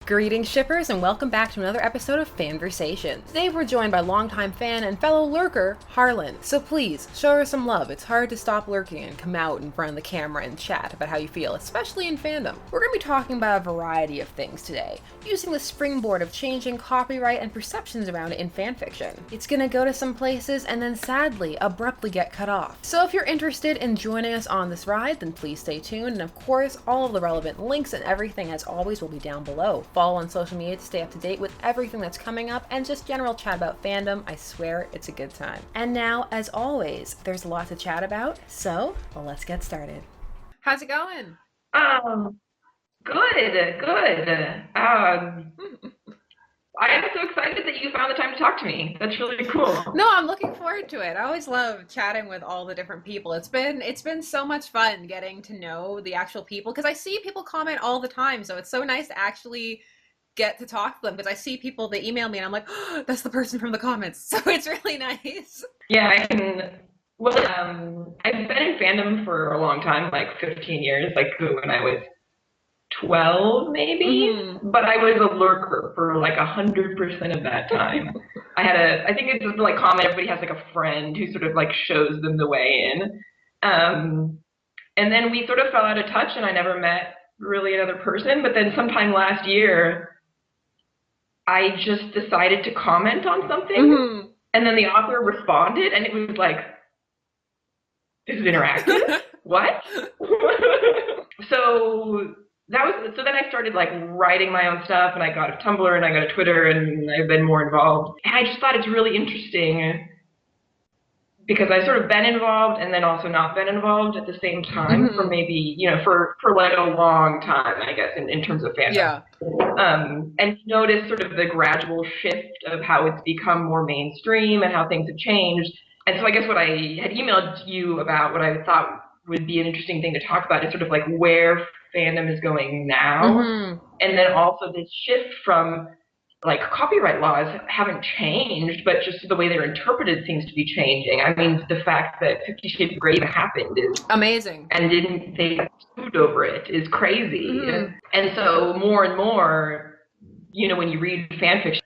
Greetings, shippers, and welcome back to another episode of Fanversations. Today we're joined by longtime fan and fellow lurker, Harlan. So please, show her some love. It's hard to stop lurking and come out in front of the camera and chat about how you feel, especially in fandom. We're going to be talking about a variety of things today, using the springboard of changing copyright and perceptions around it in fanfiction. It's going to go to some places and then sadly, abruptly get cut off. So if you're interested in joining us on this ride, then please stay tuned, and of course, all of the relevant links and everything, as always, will be down below. Follow on social media to stay up to date with everything that's coming up and just general chat about fandom. I swear it's a good time. And now, as always, there's a lot to chat about, so let's get started. How's it going? Good. I am so excited that you found the time to talk to me. That's really cool. No, I'm looking forward to it. I always love chatting with all the different people. It's been so much fun getting to know the actual people, because I see people comment all the time, so it's so nice to actually get to talk to them, because I see people that email me and I'm like, oh, that's the person from the comments. So it's really nice. Yeah, I've been in fandom for a long time, like 15 years, like when I was 12 maybe, but I was a lurker for like 100% of that time. I think it's just like common, everybody has like a friend who sort of like shows them the way in. And then we sort of fell out of touch and I never met really another person, but then sometime last year, I just decided to comment on something, and then the author responded, and it was like, this is interactive? What? So then I started like writing my own stuff, and I got a Tumblr, and I got a Twitter, and I've been more involved. And I just thought it's really interesting, because I've sort of been involved and then also not been involved at the same time for maybe, for like a long time, I guess, in terms of fandom. Yeah. And notice sort of the gradual shift of how it's become more mainstream and how things have changed. And so I guess what I had emailed you about, what I thought would be an interesting thing to talk about, is sort of like where fandom is going now. And then also this shift from, like, copyright laws haven't changed, but just the way they're interpreted seems to be changing. I mean, the fact that 50 Shades of Grey even happened is amazing. And they got sued over it is crazy. And so more and more, when you read fanfiction,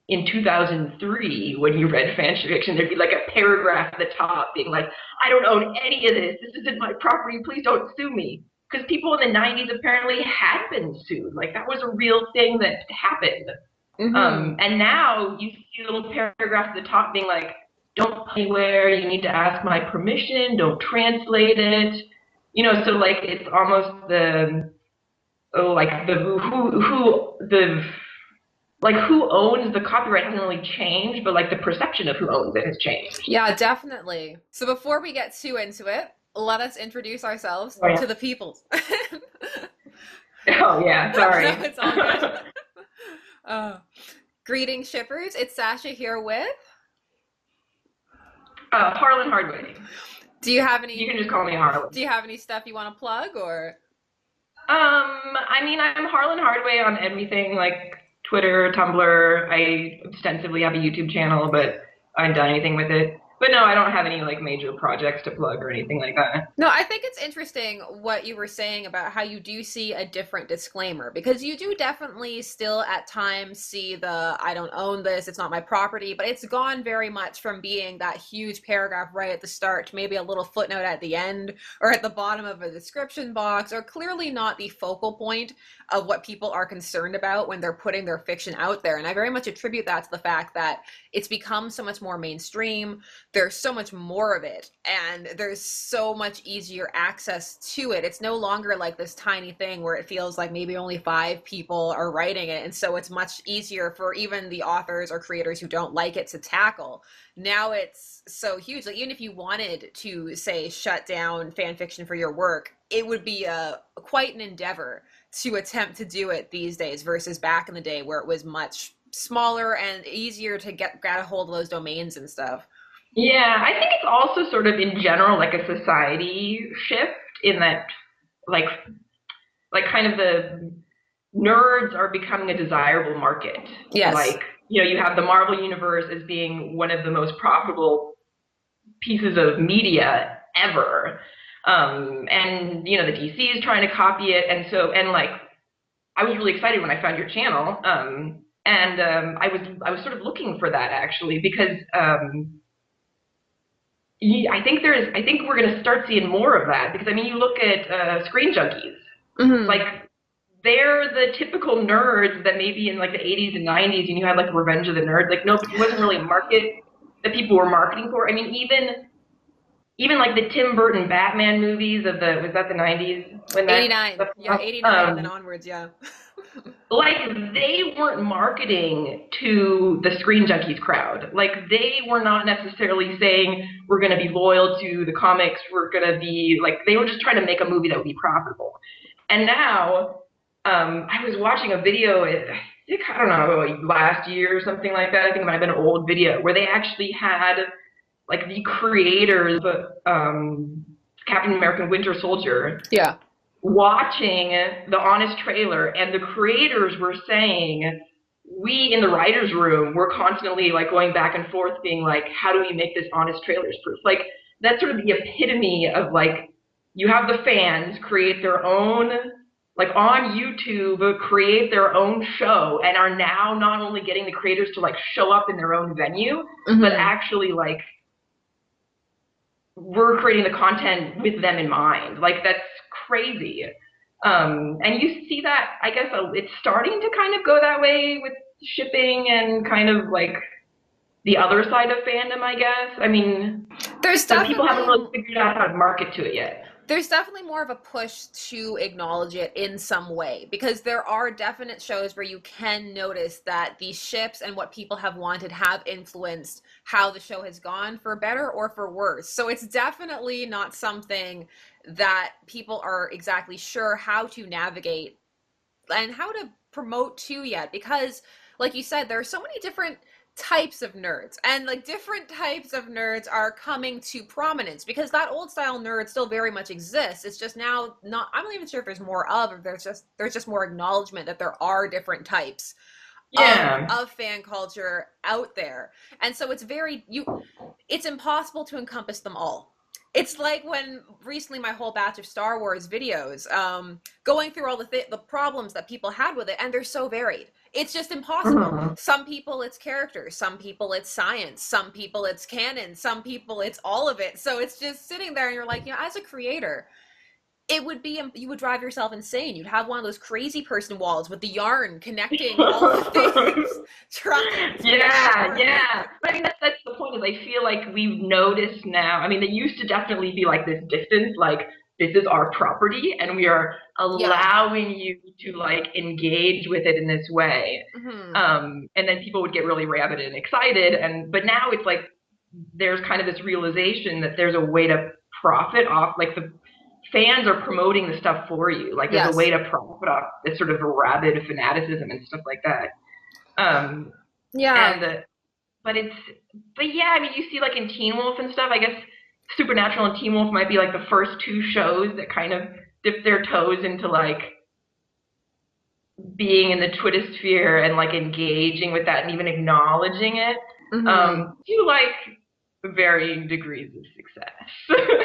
in 2003, when you read fanfiction, there'd be like a paragraph at the top being like, I don't own any of this. This isn't my property. Please don't sue me. Because people in the 90s apparently had been sued. Like, that was a real thing that happened. And now you see a little paragraph at the top being like, don't put anywhere, you need to ask my permission, don't translate it. So like it's almost who owns the copyright hasn't really changed, but like the perception of who owns it has changed. Yeah, definitely. So before we get too into it, let us introduce ourselves to the people. Oh yeah, sorry. No, it's all good. Greetings, shippers. It's Sasha here with Harlan Hartley. Do you have any? You can just call me Harlan. Do you have any stuff you want to plug, or? I mean, I'm Harlan Hardway on everything, like Twitter, Tumblr. I ostensibly have a YouTube channel, but I haven't done anything with it. But no, I don't have any like major projects to plug or anything like that. No, I think it's interesting what you were saying about how you do see a different disclaimer, because you do definitely still at times see the I don't own this, it's not my property, but it's gone very much from being that huge paragraph right at the start to maybe a little footnote at the end or at the bottom of a description box, or clearly not the focal point of what people are concerned about when they're putting their fiction out there. And I very much attribute that to the fact that it's become so much more mainstream. There's so much more of it, and there's so much easier access to it. It's no longer like this tiny thing where it feels like maybe only 5 people are writing it, and so it's much easier for even the authors or creators who don't like it to tackle. Now it's so huge. Like, even if you wanted to, say, shut down fan fiction for your work, it would be quite an endeavor to attempt to do it these days versus back in the day where it was much smaller and easier to get a hold of those domains and stuff. Yeah, I think it's also sort of in general like a society shift in that like kind of the nerds are becoming a desirable market. Yes. Like, you have the Marvel universe as being one of the most profitable pieces of media ever. And the DC is trying to copy it, and like I was really excited when I found your channel. I was sort of looking for that actually because I think we're going to start seeing more of that because I mean you look at Screen Junkies, Hmm. like they're the typical nerds that maybe in like the 80s and 90s and you had like Revenge of the Nerds, like nobody, it wasn't really a market that people were marketing for. I mean even like the Tim Burton Batman movies of the, was that the 90s when that 89. stuff came Yeah, out? 89 and then onwards, yeah. Like they weren't marketing to the Screen Junkies crowd. Like they were not necessarily saying we're going to be loyal to the comics. We're going to be like they were just trying to make a movie that would be profitable. And now I was watching a video. I don't know, like last year or something like that. I think it might have been an old video where they actually had like the creators of Captain America Winter Soldier Yeah. watching the Honest trailer, and the creators were saying, we in the writers' room were constantly like going back and forth, being like, how do we make this Honest trailers proof? Like that's sort of the epitome of like you have the fans create their own like on YouTube create their own show and are now not only getting the creators to like show up in their own venue, but Hmm. actually like we're creating the content with them in mind. Like that's crazy. And you see that, I guess it's starting to kind of go that way with shipping and kind of like the other side of fandom, I guess. I mean, There's but people haven't really definitely figured out how to market to it yet. there's definitely more of a push to acknowledge it in some way because there are definite shows where you can notice that these ships and what people have wanted have influenced how the show has gone for better or for worse. So it's definitely not something that people are exactly sure how to navigate and how to promote to yet because like you said there are so many different types of nerds and like different types of nerds are coming to prominence because that old style nerd still very much exists. It's just now not, I'm not even sure if there's more of or there's just more acknowledgement that there are different types Yeah. of fan culture out there. And so it's impossible to encompass them all. It's like when recently my whole batch of Star Wars videos, going through all the problems that people had with it, and they're so varied. It's just impossible. Mhm. Some people it's characters, some people it's science, some people it's canon, some people it's all of it. So it's just sitting there, and you're like, as a creator, it would be you would drive yourself insane. You'd have one of those crazy person walls with the yarn connecting all the things, trucking through the Yeah, story. yeah. But I mean, that's the point. Is I feel like we've noticed now. I mean, there used to definitely be like this distance, like this is our property, and we are Yeah. allowing you to like engage with it in this way. Hmm. And then people would get really rabid and excited, and but now it's like there's kind of this realization that there's a way to profit off, like the fans are promoting the stuff for you. Like there's a way Yes. to profit off this sort of rabid fanaticism and stuff like that. Um, Yeah. and but it's but yeah, I mean you see like in Teen Wolf and stuff, I guess Supernatural and Teen Wolf might be like the first two shows that kind of dip their toes into like being in the Twittersphere and like engaging with that and even acknowledging it. Hmm. To like varying degrees of success.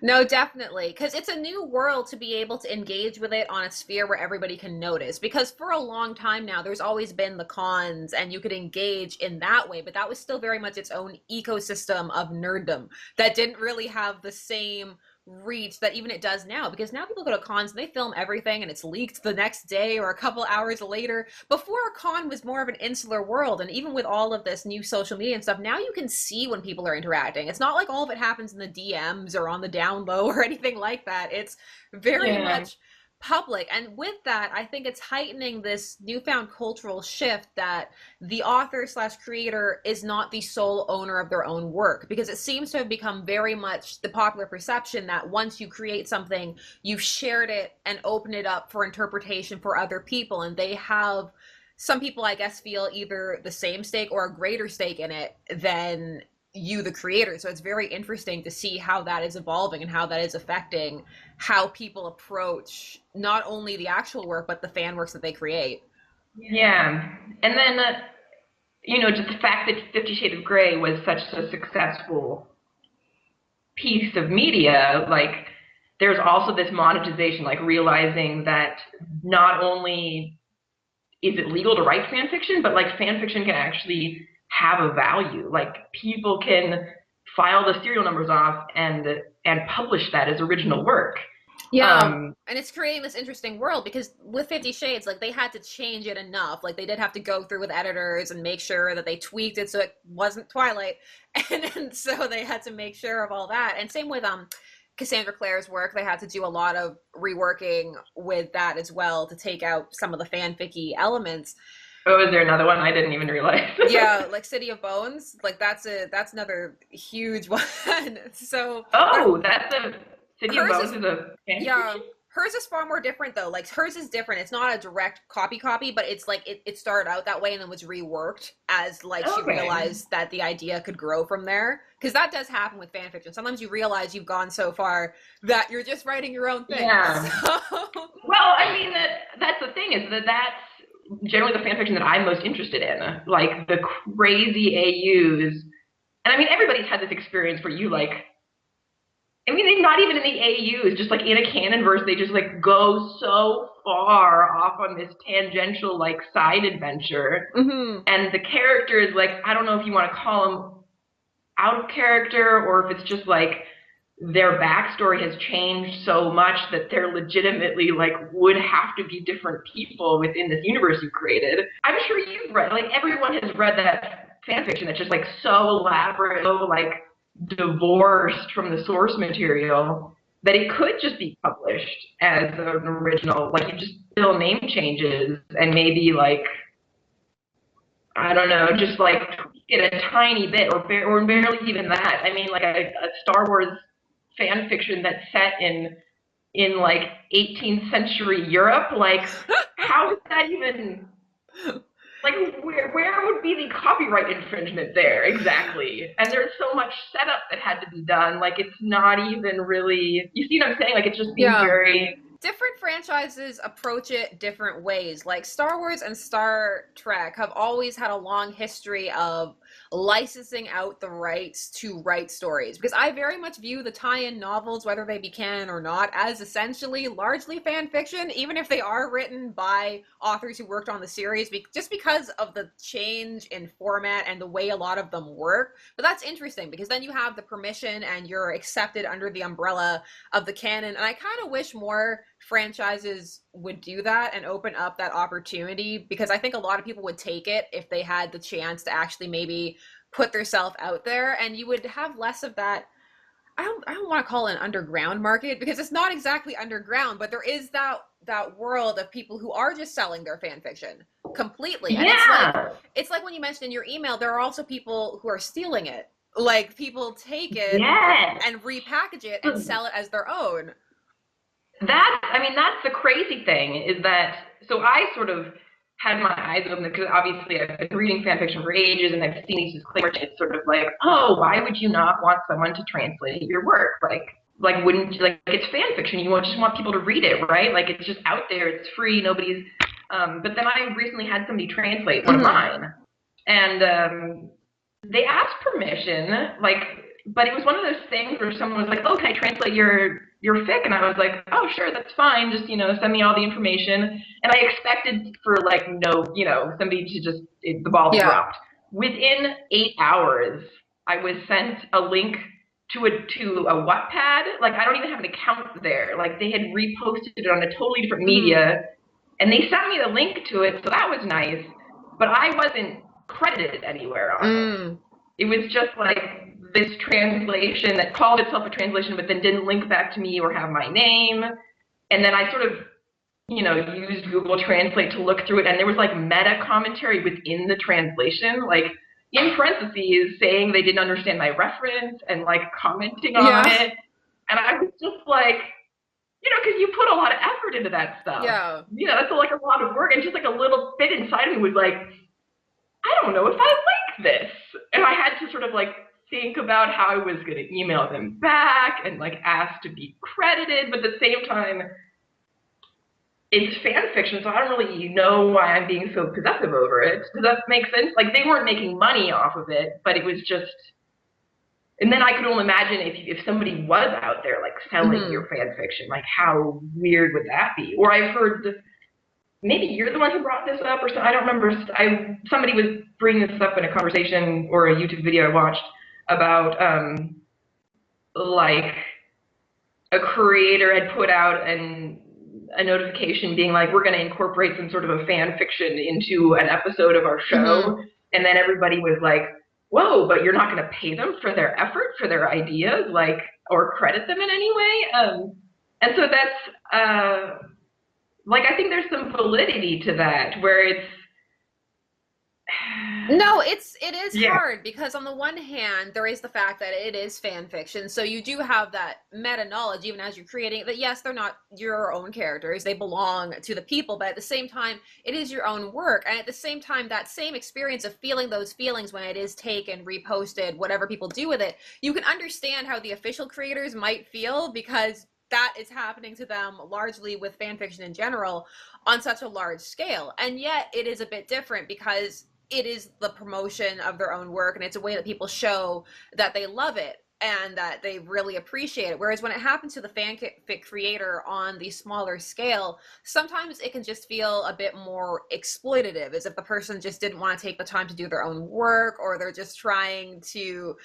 No, definitely. Because it's a new world to be able to engage with it on a sphere where everybody can notice. Because for a long time now, there's always been the cons, and you could engage in that way, but that was still very much its own ecosystem of nerddom that didn't really have the same reach that even it does now. Because now people go to cons and they film everything and it's leaked the next day or a couple hours later. Before, a con was more of an insular world, and even with all of this new social media and stuff, now you can see when people are interacting. It's not like all of it happens in the DMs or on the down low or anything like that. It's very Yeah. much public, and with that I think it's heightening this newfound cultural shift that the author slash creator is not the sole owner of their own work, because it seems to have become very much the popular perception that once you create something, you've shared it and opened it up for interpretation for other people, and they have, some people I guess feel either the same stake or a greater stake in it than you the creator. So it's very interesting to see how that is evolving and how that is affecting how people approach not only the actual work but the fan works that they create. Yeah. And then just the fact that 50 Shades of Grey was such a successful piece of media, like there's also this monetization, like realizing that not only is it legal to write fan fiction, but like fan fiction can actually have a value. Like people can file the serial numbers off and publish that as original work. Yeah, and it's creating this interesting world because with 50 Shades, like they had to change it enough. Like they did have to go through with editors and make sure that they tweaked it so it wasn't Twilight. And so they had to make sure of all that. And same with Cassandra Clare's work, they had to do a lot of reworking with that as well to take out some of the fanficky elements. Oh, is there another one I didn't even realize? Yeah, like City of Bones, like that's another huge one. So that's a City of Bones is a fan yeah. fiction? Hers is far more different though. Like hers is different. It's not a direct copy, but it's like it started out that way and then was reworked as like she realized that the idea could grow from there. Because that does happen with fan fiction. Sometimes you realize you've gone so far that you're just writing your own thing. Yeah. So. Well, I mean that's the thing is that's generally the fan fiction that I'm most interested in. Like the crazy AUs. And I mean everybody's had this experience where you like I mean, they're not even in the AUs, just like in a canon verse, they just like go so far off on this tangential like side adventure. Mm-hmm. And the characters, like, I don't know if you want to call them out of character or if it's just like their backstory has changed so much that they're legitimately like would have to be different people within this universe you created. I'm sure you've read, like everyone has read that fan fiction that's just like so elaborate, so like divorced from the source material that it could just be published as an original, like you just still name changes and maybe like I don't know, just like get a tiny bit or barely even that. I mean, like a Star Wars fan fiction that's set in like 18th century Europe, like how is that even like where would be the copyright infringement there exactly? And there's so much setup that had to be done. Like it's not even really. You see what I'm saying? Like it just seems very. Different franchises approach it different ways. Like Star Wars and Star Trek have always had a long history of licensing out the rights to write stories, because I very much view the tie-in novels, whether they be canon or not, as essentially largely fan fiction, even if they are written by authors who worked on the series, just because of the change in format and the way a lot of them work. But that's interesting because then you have the permission and you're accepted under the umbrella of the canon, and I kind of wish more franchises would do that and open up that opportunity, because I think a lot of people would take it if they had the chance to actually maybe put themselves out there, and you would have less of that. I don't want to call it an underground market because it's not exactly underground, but there is that world of people who are just selling their fan fiction completely. And it's like when you mentioned in your email, there are also people who are stealing it. Like people take it and repackage it and sell it as their own. That's the crazy thing is that, so I sort of had my eyes open because obviously I've been reading fan fiction for ages and I've seen these disclaimers. It's sort of like, oh, why would you not want someone to translate your work? Like wouldn't you, like it's fan fiction, you just want people to read it, right? Like it's just out there, it's free, nobody's but then I recently had somebody translate one of mine. And they asked permission, but it was one of those things where someone was like, oh, can I translate your fic? And I was like, oh, sure, that's fine. Just, send me all the information. And I expected for somebody to just, the ball dropped. Within 8 hours, I was sent a link to a Wattpad. Like, I don't even have an account there. Like, they had reposted it on a totally different media. And they sent me the link to it, so that was nice. But I wasn't credited anywhere on it. It was just like this translation that called itself a translation, but then didn't link back to me or have my name. And then I sort of, used Google Translate to look through it, and there was like meta commentary within the translation, like in parentheses saying they didn't understand my reference and like commenting on it. And I was just like, because you put a lot of effort into that stuff. Yeah. That's like a lot of work, and just like a little bit inside of me was like, I don't know if I like this. And I had to sort of like think about how I was going to email them back and like ask to be credited. But at the same time, it's fan fiction, so I don't really know why I'm being so possessive over it. Does that make sense? Like they weren't making money off of it, but it was and then I could only imagine if somebody was out there like selling your fan fiction, like how weird would that be? Or I've heard maybe you're the one who brought this up, or so, I don't remember. Somebody was bringing this up in a conversation or a YouTube video I watched about like a creator had put out a notification being like, we're going to incorporate some sort of a fan fiction into an episode of our show, and then everybody was like, whoa, but you're not going to pay them for their effort, for their ideas, like, or credit them in any way. And so that's like, I think there's some validity to that, where it's no, it is hard, because on the one hand, there is the fact that it is fan fiction, so you do have that meta knowledge even as you're creating it, that yes, they're not your own characters, they belong to the people, but at the same time, it is your own work, and at the same time, that same experience of feeling those feelings when it is taken, reposted, whatever people do with it, you can understand how the official creators might feel, because that is happening to them largely with fan fiction in general on such a large scale. And yet it is a bit different, because it is the promotion of their own work, and it's a way that people show that they love it and that they really appreciate it. Whereas when it happens to the fanfic creator on the smaller scale, sometimes it can just feel a bit more exploitative, as if the person just didn't want to take the time to do their own work, or they're just trying to,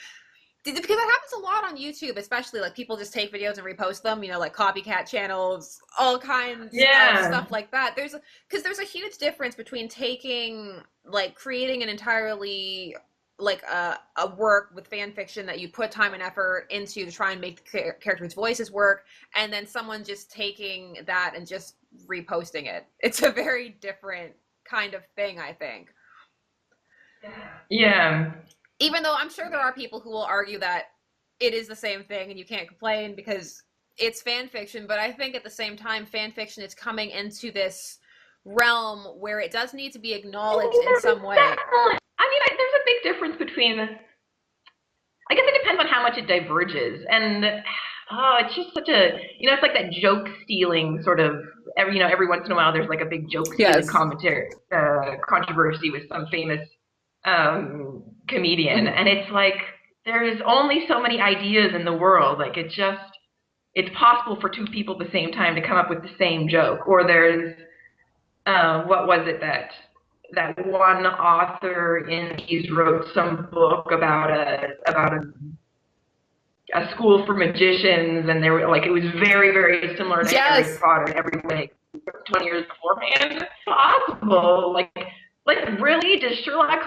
because that happens a lot on YouTube, especially, like, people just take videos and repost them, you know, like copycat channels, all kinds of stuff like that. Because there's a huge difference between taking, like, creating an entirely, like, a work with fan fiction that you put time and effort into to try and make the characters' voices work, and then someone just taking that and just reposting it. It's a very different kind of thing, I think. Yeah. Even though I'm sure there are people who will argue that it is the same thing and you can't complain because it's fan fiction, but I think at the same time, fan fiction is coming into this realm where it does need to be acknowledged in some way. I mean, there's a big difference between, I guess it depends on how much it diverges, and it's just such a, you know, it's like that joke stealing sort of, every once in a while there's like a big joke stealing controversy with some famous comedian, and it's like, there's only so many ideas in the world, like it's possible for two people at the same time to come up with the same joke. Or there's what was it that one author in these wrote some book about a school for magicians, and they were like, it was very, very similar to Harry Potter in every way 20 years beforehand. It's possible, like really, does Sherlock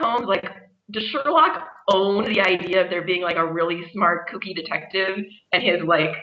own the idea of there being like a really smart kooky detective and his like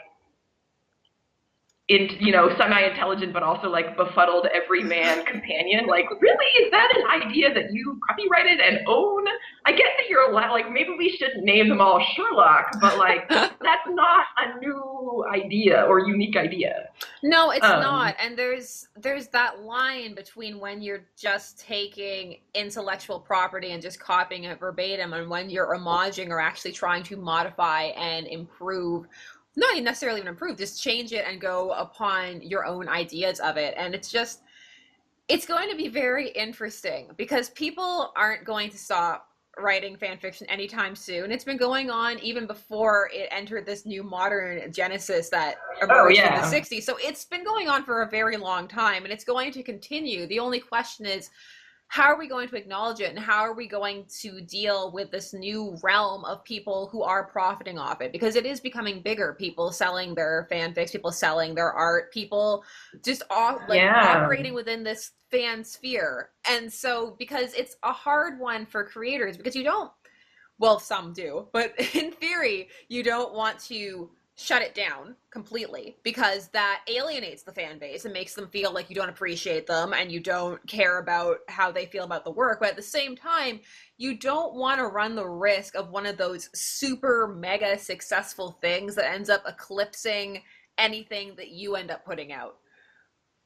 semi-intelligent but also like befuddled everyman companion? Like, really, is that an idea that you copyrighted and own? I get that you're allowed, like, maybe we shouldn't name them all Sherlock, but like that's not a new idea or unique idea. No, it's not. And there's that line between when you're just taking intellectual property and just copying it verbatim, and when you're homaging or actually trying to modify and improve, not necessarily even improve, just change it and go upon your own ideas of it. And it's going to be very interesting, because people aren't going to stop writing fan fiction anytime soon. It's been going on even before it entered this new modern genesis that emerged in the 60s. So it's been going on for a very long time, and it's going to continue. The only question is, how are we going to acknowledge it, and how are we going to deal with this new realm of people who are profiting off it? Because it is becoming bigger. People selling their fanfics, people selling their art, people just operating within this fan sphere. And so, because it's a hard one for creators, because you don't, well, some do, but in theory, you don't want to shut it down completely, because that alienates the fan base and makes them feel like you don't appreciate them and you don't care about how they feel about the work. But at the same time, you don't want to run the risk of one of those super mega successful things that ends up eclipsing anything that you end up putting out,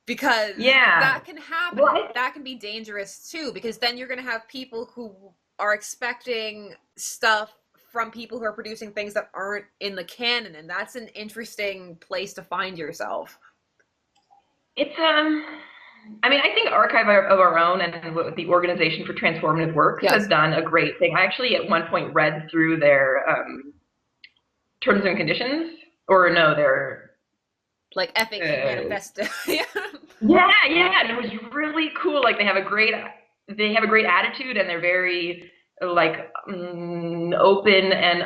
because that can happen. That can be dangerous too, because then you're going to have people who are expecting stuff from people who are producing things that aren't in the canon, and that's an interesting place to find yourself. It's I mean, I think Archive of Our Own and the Organization for Transformative Works has done a great thing. I actually at one point read through their terms and conditions, or no, they're Like FAQ manifesto. Yeah. yeah, and it was really cool. Like they have a great attitude, and they're very like open and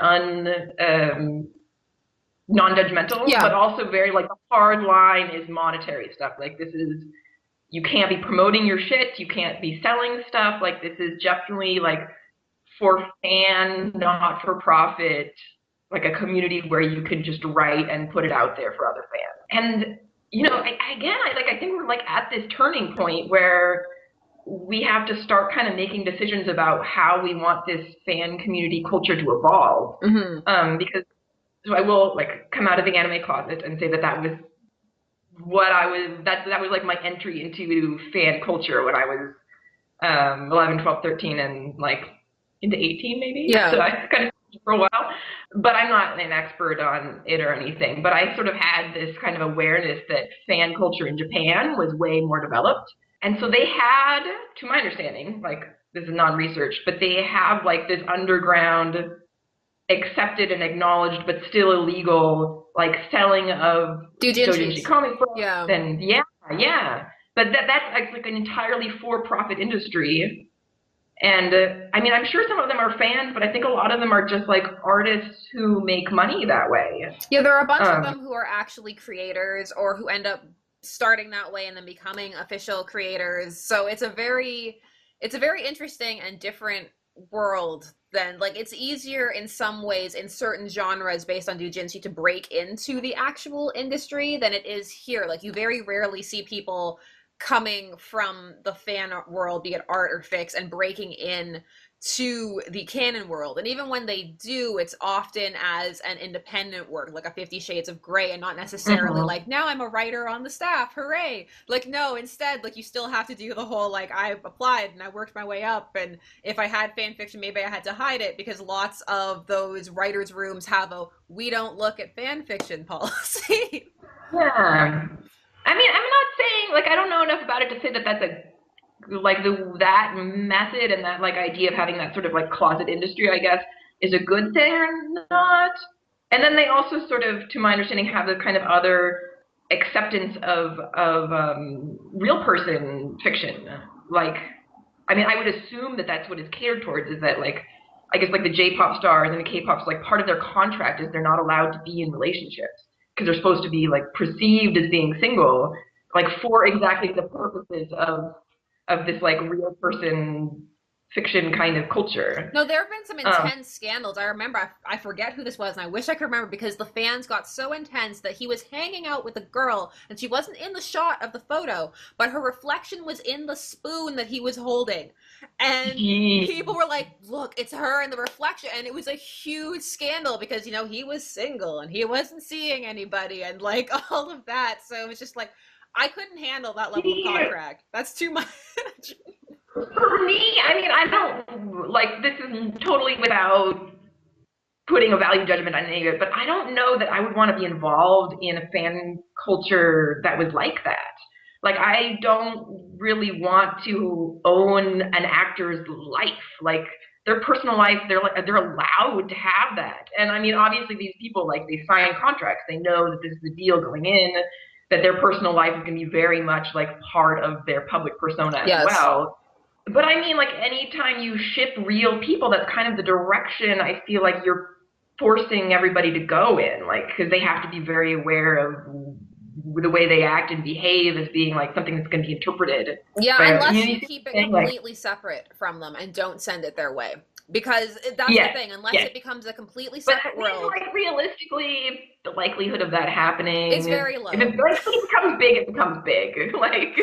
non-judgmental, but Yeah. also very like the hard line is monetary stuff. Like this is you can't be promoting your shit, you can't be selling stuff. Like this is definitely like for fan, not for profit, like a community where you can just write and put it out there for other fans. And you know, I think we're like at this turning point where we have to start kind of making decisions about how we want this fan community culture to evolve. Because so I will like come out of the anime closet and say that that was what I was that was like my entry into fan culture when I was 11, 12, 13, and like into 18 maybe. So Yeah. I kind of for a while, but I'm not an expert on it or anything. But I sort of had this kind of awareness that fan culture in Japan was way more developed. And so they had, to my understanding, like this is non-research, but they have like this underground accepted and acknowledged but still illegal like selling of doujinshi Doujinshis. comic books Yeah. and yeah, but that's like an entirely for-profit industry. And I mean, I'm sure some of them are fans, but I think a lot of them are just like artists who make money that way. Yeah, there are a bunch of um them who are actually creators or who end up starting that way and then becoming official creators. So it's a very interesting and different world than like it's easier in some ways in certain genres based on doujinshi to break into the actual industry than it is here. Like you very rarely see people coming from the fan world, be it art or fics, and breaking in to the canon world. And even when they do, it's often as an independent work, like a 50 Shades of Grey, and not necessarily mhm. like, now I'm a writer on the staff, hooray. Like, no, instead, like, you still have to do the whole, like, I applied and I worked my way up. And if I had fan fiction, maybe I had to hide it because lots of those writers' rooms have a we don't look at fan fiction policy. Yeah, I mean, I'm not saying like I don't know enough about it to say that that's a like that method and that like idea of having that sort of like closet industry, I guess, is a good thing or not. And then they also sort of, to my understanding, have the kind of other acceptance of real person fiction. Like, I mean, I would assume that that's what it's catered towards. Is that like, I guess like the J-pop stars and the K-pops, like part of their contract is they're not allowed to be in relationships because they're supposed to be like perceived as being single, like for exactly the purposes of this like real person fiction kind of culture. No, there have been some Um, intense scandals. I remember, I forget who this was, and I wish I could remember because the fans got so intense that he was hanging out with a girl, and she wasn't in the shot of the photo, but her reflection was in the spoon that he was holding. And people were like, look, it's her in the reflection. And it was a huge scandal because, you know, he was single and he wasn't seeing anybody and like all of that. So it was just like, I couldn't handle that level of contract. That's too much. for me, I mean, I don't like this is totally without putting a value judgment on any of it, but I don't know that I would want to be involved in a fan culture that was like that. Like, I don't really want to own an actor's life. Like, their personal life, they're allowed to have that. And I mean, obviously, these people like they sign contracts. They know that this is the deal going in. That their personal life is going to be very much like part of their public persona as Yes. well. But I mean, like anytime you ship real people, that's kind of the direction I feel like you're forcing everybody to go in, like because they have to be very aware of the way they act and behave as being like something that's going to be interpreted Yeah, by other. unless You you see keep it thing like completely separate from them and don't send it their way. Because that's the yes, thing, unless yes. it becomes a completely But I separate mean, world, like realistically, the likelihood of that it's happening, very if it low. like if it becomes big, it becomes big. Like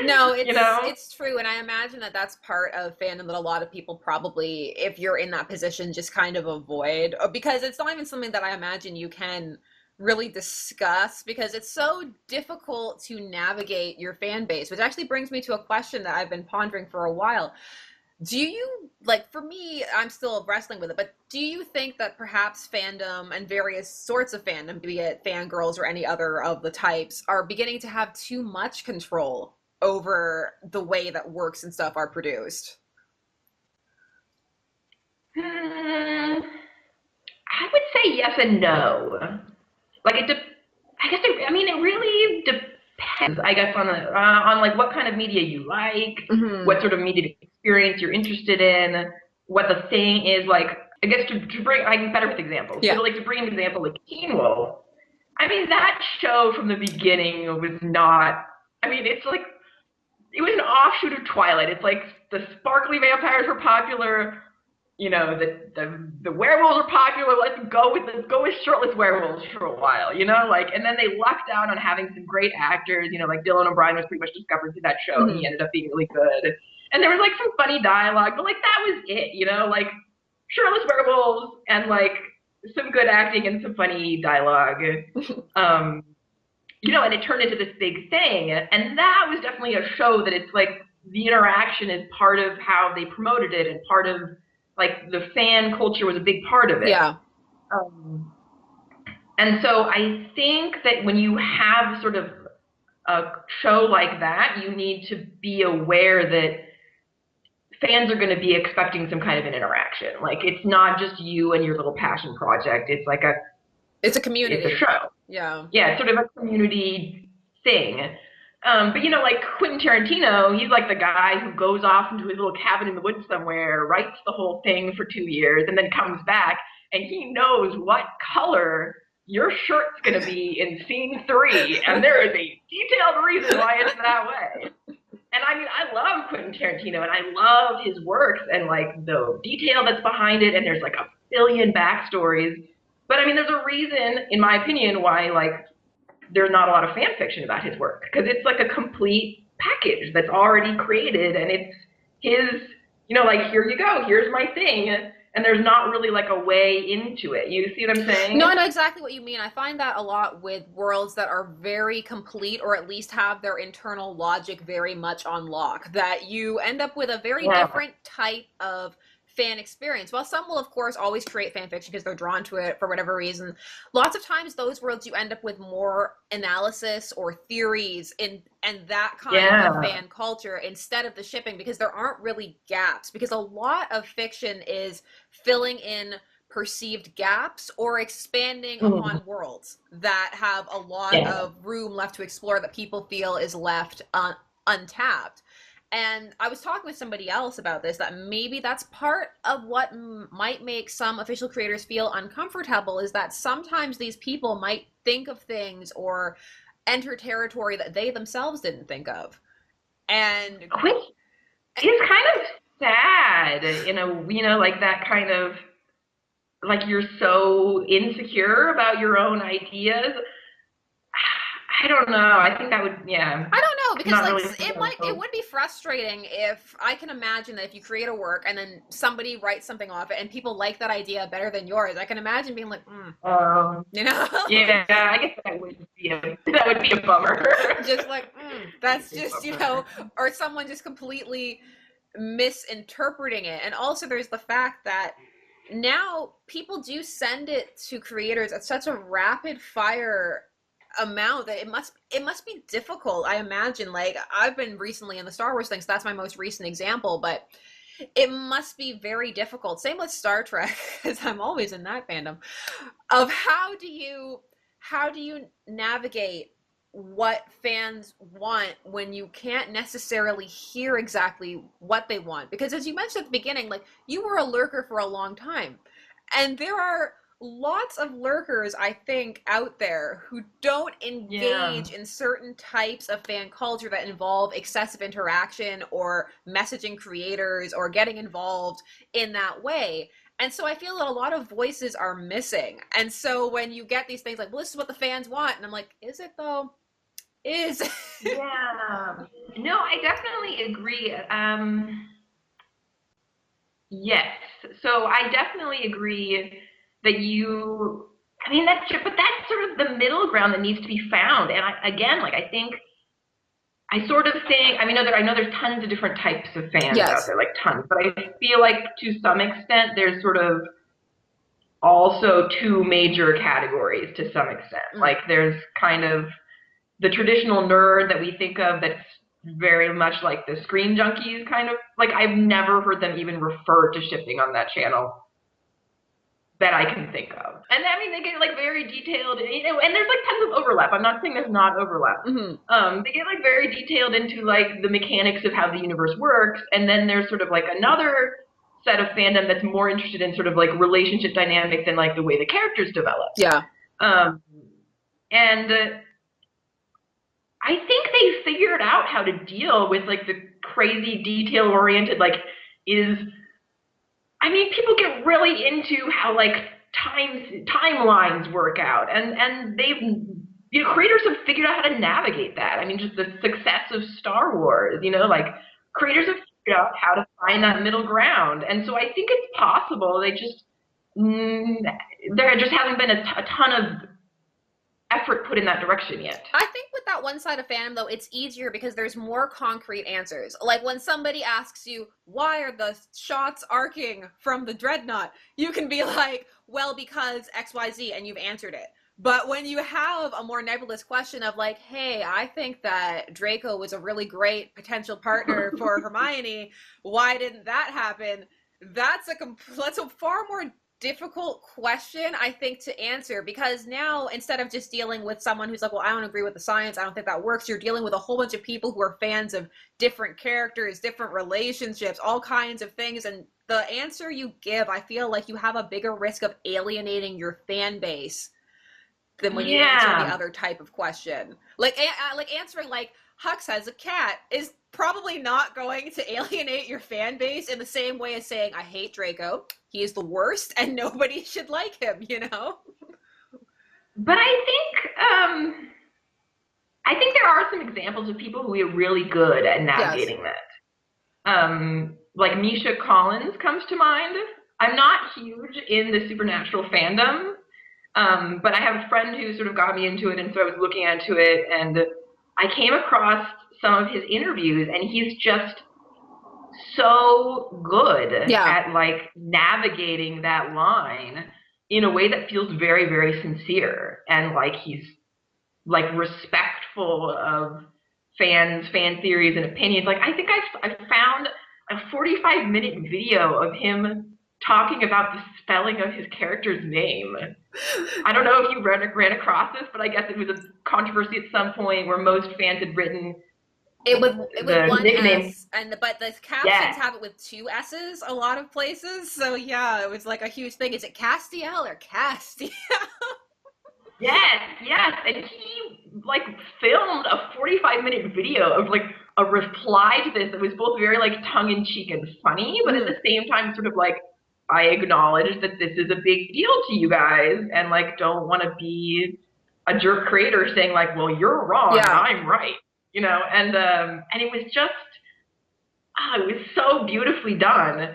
No, you know. it's true, and I imagine that that's part of fandom that a lot of people probably, if you're in that position, just kind of avoid, because it's not even something that I imagine you can really discuss because it's so difficult to navigate your fan base, which actually brings me to a question that I've been pondering for a while. Do you, like, for me, I'm still wrestling with it, but do you think that perhaps fandom and various sorts of fandom, be it fangirls or any other of the types, are beginning to have too much control over the way that works and stuff are produced? Hmm, I would say yes and no. Like I guess I mean it really depends. I guess on like what kind of media you like, what sort of media experience you're interested in, what the thing is. Like I guess to bring I'm better with examples. Yeah. So like to bring an example like Teen Wolf. I mean that show from the beginning was not. I mean it's like it was an offshoot of Twilight. It's like the sparkly vampires were popular, you know, the werewolves are popular. Let's go with shirtless werewolves for a while, you know, like, and then they lucked out on having some great actors, you know, like Dylan O'Brien was pretty much discovered through that show, and he ended up being really good. And there was like some funny dialogue, but like that was it, you know, like shirtless werewolves and like some good acting and some funny dialogue. You know, and it turned into this big thing, and that was definitely a show that it's like the interaction is part of how they promoted it, and part of like the fan culture was a big part of it. Yeah. And so I think that when you have sort of a show like that, you need to be aware that fans are going to be expecting some kind of an interaction. Like it's not just you and your little passion project. It's like it's a community. It's a show. Yeah. Yeah, it's sort of a community thing. But you know, like Quentin Tarantino, he's like the guy who goes off into his little cabin in the woods somewhere, writes the whole thing for 2 years, and then comes back, and he knows what color your shirt's going to be in scene 3, and there is a detailed reason why it's that way. And I mean, I love Quentin Tarantino, and I love his works, and like the detail that's behind it, and there's like a billion backstories. But I mean, there's a reason, in my opinion, why like there's not a lot of fan fiction about his work, because it's like a complete package that's already created, and it's his, you know, like here you go, here's my thing, and there's not really like a way into it. You see what I'm saying? No, I know exactly what you mean. I find that a lot with worlds that are very complete, or at least have their internal logic very much on lock, that you end up with a very different type of fan experience. While some will, of course, always create fan fiction because they're drawn to it for whatever reason, lots of times those worlds you end up with more analysis or theories and that kind of fan culture instead of the shipping, because there aren't really gaps, because a lot of fiction is filling in perceived gaps or expanding upon worlds that have a lot of room left to explore that people feel is left untapped. And I was talking with somebody else about this, that maybe that's part of what might make some official creators feel uncomfortable, is that sometimes these people might think of things or enter territory that they themselves didn't think of. And which is kind of sad, you know, like that kind of, like you're so insecure about your own ideas. I don't know. I think that would, I don't know, because like really it would be frustrating if I can imagine that if you create a work and then somebody writes something off it and people like that idea better than yours. I can imagine being like, you know? Yeah, I guess that would be a bummer. Just like, that's just, you know, or someone just completely misinterpreting it. And also there's the fact that now people do send it to creators at such a rapid fire amount that it must be difficult. I imagine, like, I've been recently in the Star Wars thing, so that's my most recent example, but it must be very difficult. Same with Star Trek, because I'm always in that fandom, of how do you navigate what fans want when you can't necessarily hear exactly what they want. Because as you mentioned at the beginning, like, you were a lurker for a long time, and there are lots of lurkers, I think, out there who don't engage in certain types of fan culture that involve excessive interaction or messaging creators or getting involved in that way. And so I feel that a lot of voices are missing. And so when you get these things like, well, this is what the fans want, and I'm like, is it though? Is it? Yeah. No, I definitely agree. Yes. So I definitely agree that I mean, that's sort of the middle ground that needs to be found. And I know there's tons of different types of fans out there, like tons, but I feel like to some extent there's sort of also two major categories to some extent. Like there's kind of the traditional nerd that we think of that's very much like the Screen Junkies kind of, like I've never heard them even refer to shipping on that channel. that I can think of. And I mean, they get like very detailed, you know, and there's like tons of overlap. I'm not saying there's not overlap. They get like very detailed into like the mechanics of how the universe works, and then there's sort of like another set of fandom that's more interested in sort of like relationship dynamics and like the way the characters develop. Yeah. And I think they figured out how to deal with like the crazy detail oriented I mean, people get really into how like timelines work out, and they've, you know, creators have figured out how to navigate that. I mean, just the success of Star Wars, you know, like creators have figured out how to find that middle ground, and so I think it's possible. They just there just hasn't been a ton of effort put in that direction yet. I think with that one side of fandom, though, it's easier because there's more concrete answers. Like when somebody asks you, why are the shots arcing from the dreadnought? You can be like, well, because XYZ, and you've answered it. But when you have a more nebulous question of like, hey, I think that Draco was a really great potential partner for Hermione, why didn't that happen? That's a far more difficult question, I think, to answer, because now instead of just dealing with someone who's like, well, I don't agree with the science, I don't think that works, you're dealing with a whole bunch of people who are fans of different characters, different relationships, all kinds of things, and the answer you give, I feel like you have a bigger risk of alienating your fan base than when you answer the other type of question. Like answering like Hux has a cat is probably not going to alienate your fan base in the same way as saying, I hate Draco, he is the worst, and nobody should like him, you know? But I think there are some examples of people who are really good at navigating that. Like Misha Collins comes to mind. I'm not huge in the supernatural fandom, but I have a friend who sort of got me into it, and so I was looking into it, and I came across some of his interviews, and he's just so good at like navigating that line in a way that feels very, very sincere, and like he's like respectful of fan theories and opinions. Like I think I found a 45-minute video of him talking about the spelling of his character's name. I don't know if you ran across this, but I guess it was a controversy at some point where most fans had written it was one nickname. S, but the captions have it with two S's a lot of places. So yeah, it was like a huge thing. Is it Castiel or Castiel? Yes, and he like filmed a 45-minute video of like a reply to this that was both very like tongue-in-cheek and funny, but at the same time sort of like, I acknowledge that this is a big deal to you guys, and like don't want to be a jerk creator saying like, well, you're wrong and I'm right, you know, and it was just, it was so beautifully done. And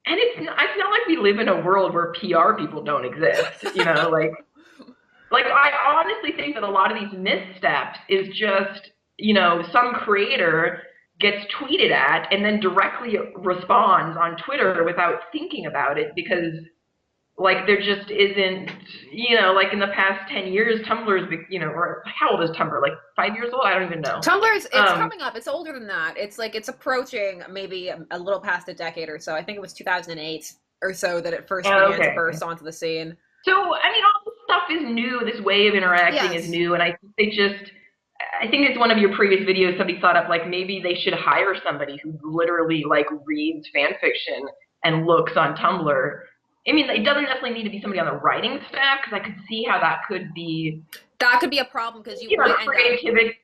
it's not like we live in a world where PR people don't exist, you know, like I honestly think that a lot of these missteps is just, you know, some creator gets tweeted at and then directly responds on Twitter without thinking about it, because like there just isn't, you know, like in the past 10 years, Tumblr's, you know, or how old is Tumblr? Like 5 years old? I don't even know. Tumblr's, it's coming up. It's older than that. It's like, it's approaching maybe a little past a decade or so. I think it was 2008 or so that it first began to burst onto the scene. So, I mean, all this stuff is new. This way of interacting is new. And I think it's one of your previous videos, somebody thought up, like, maybe they should hire somebody who literally, like, reads fan fiction and looks on Tumblr. I mean, it doesn't necessarily need to be somebody on the writing staff, because I could see how that could be... That could be a problem, because you might creativity.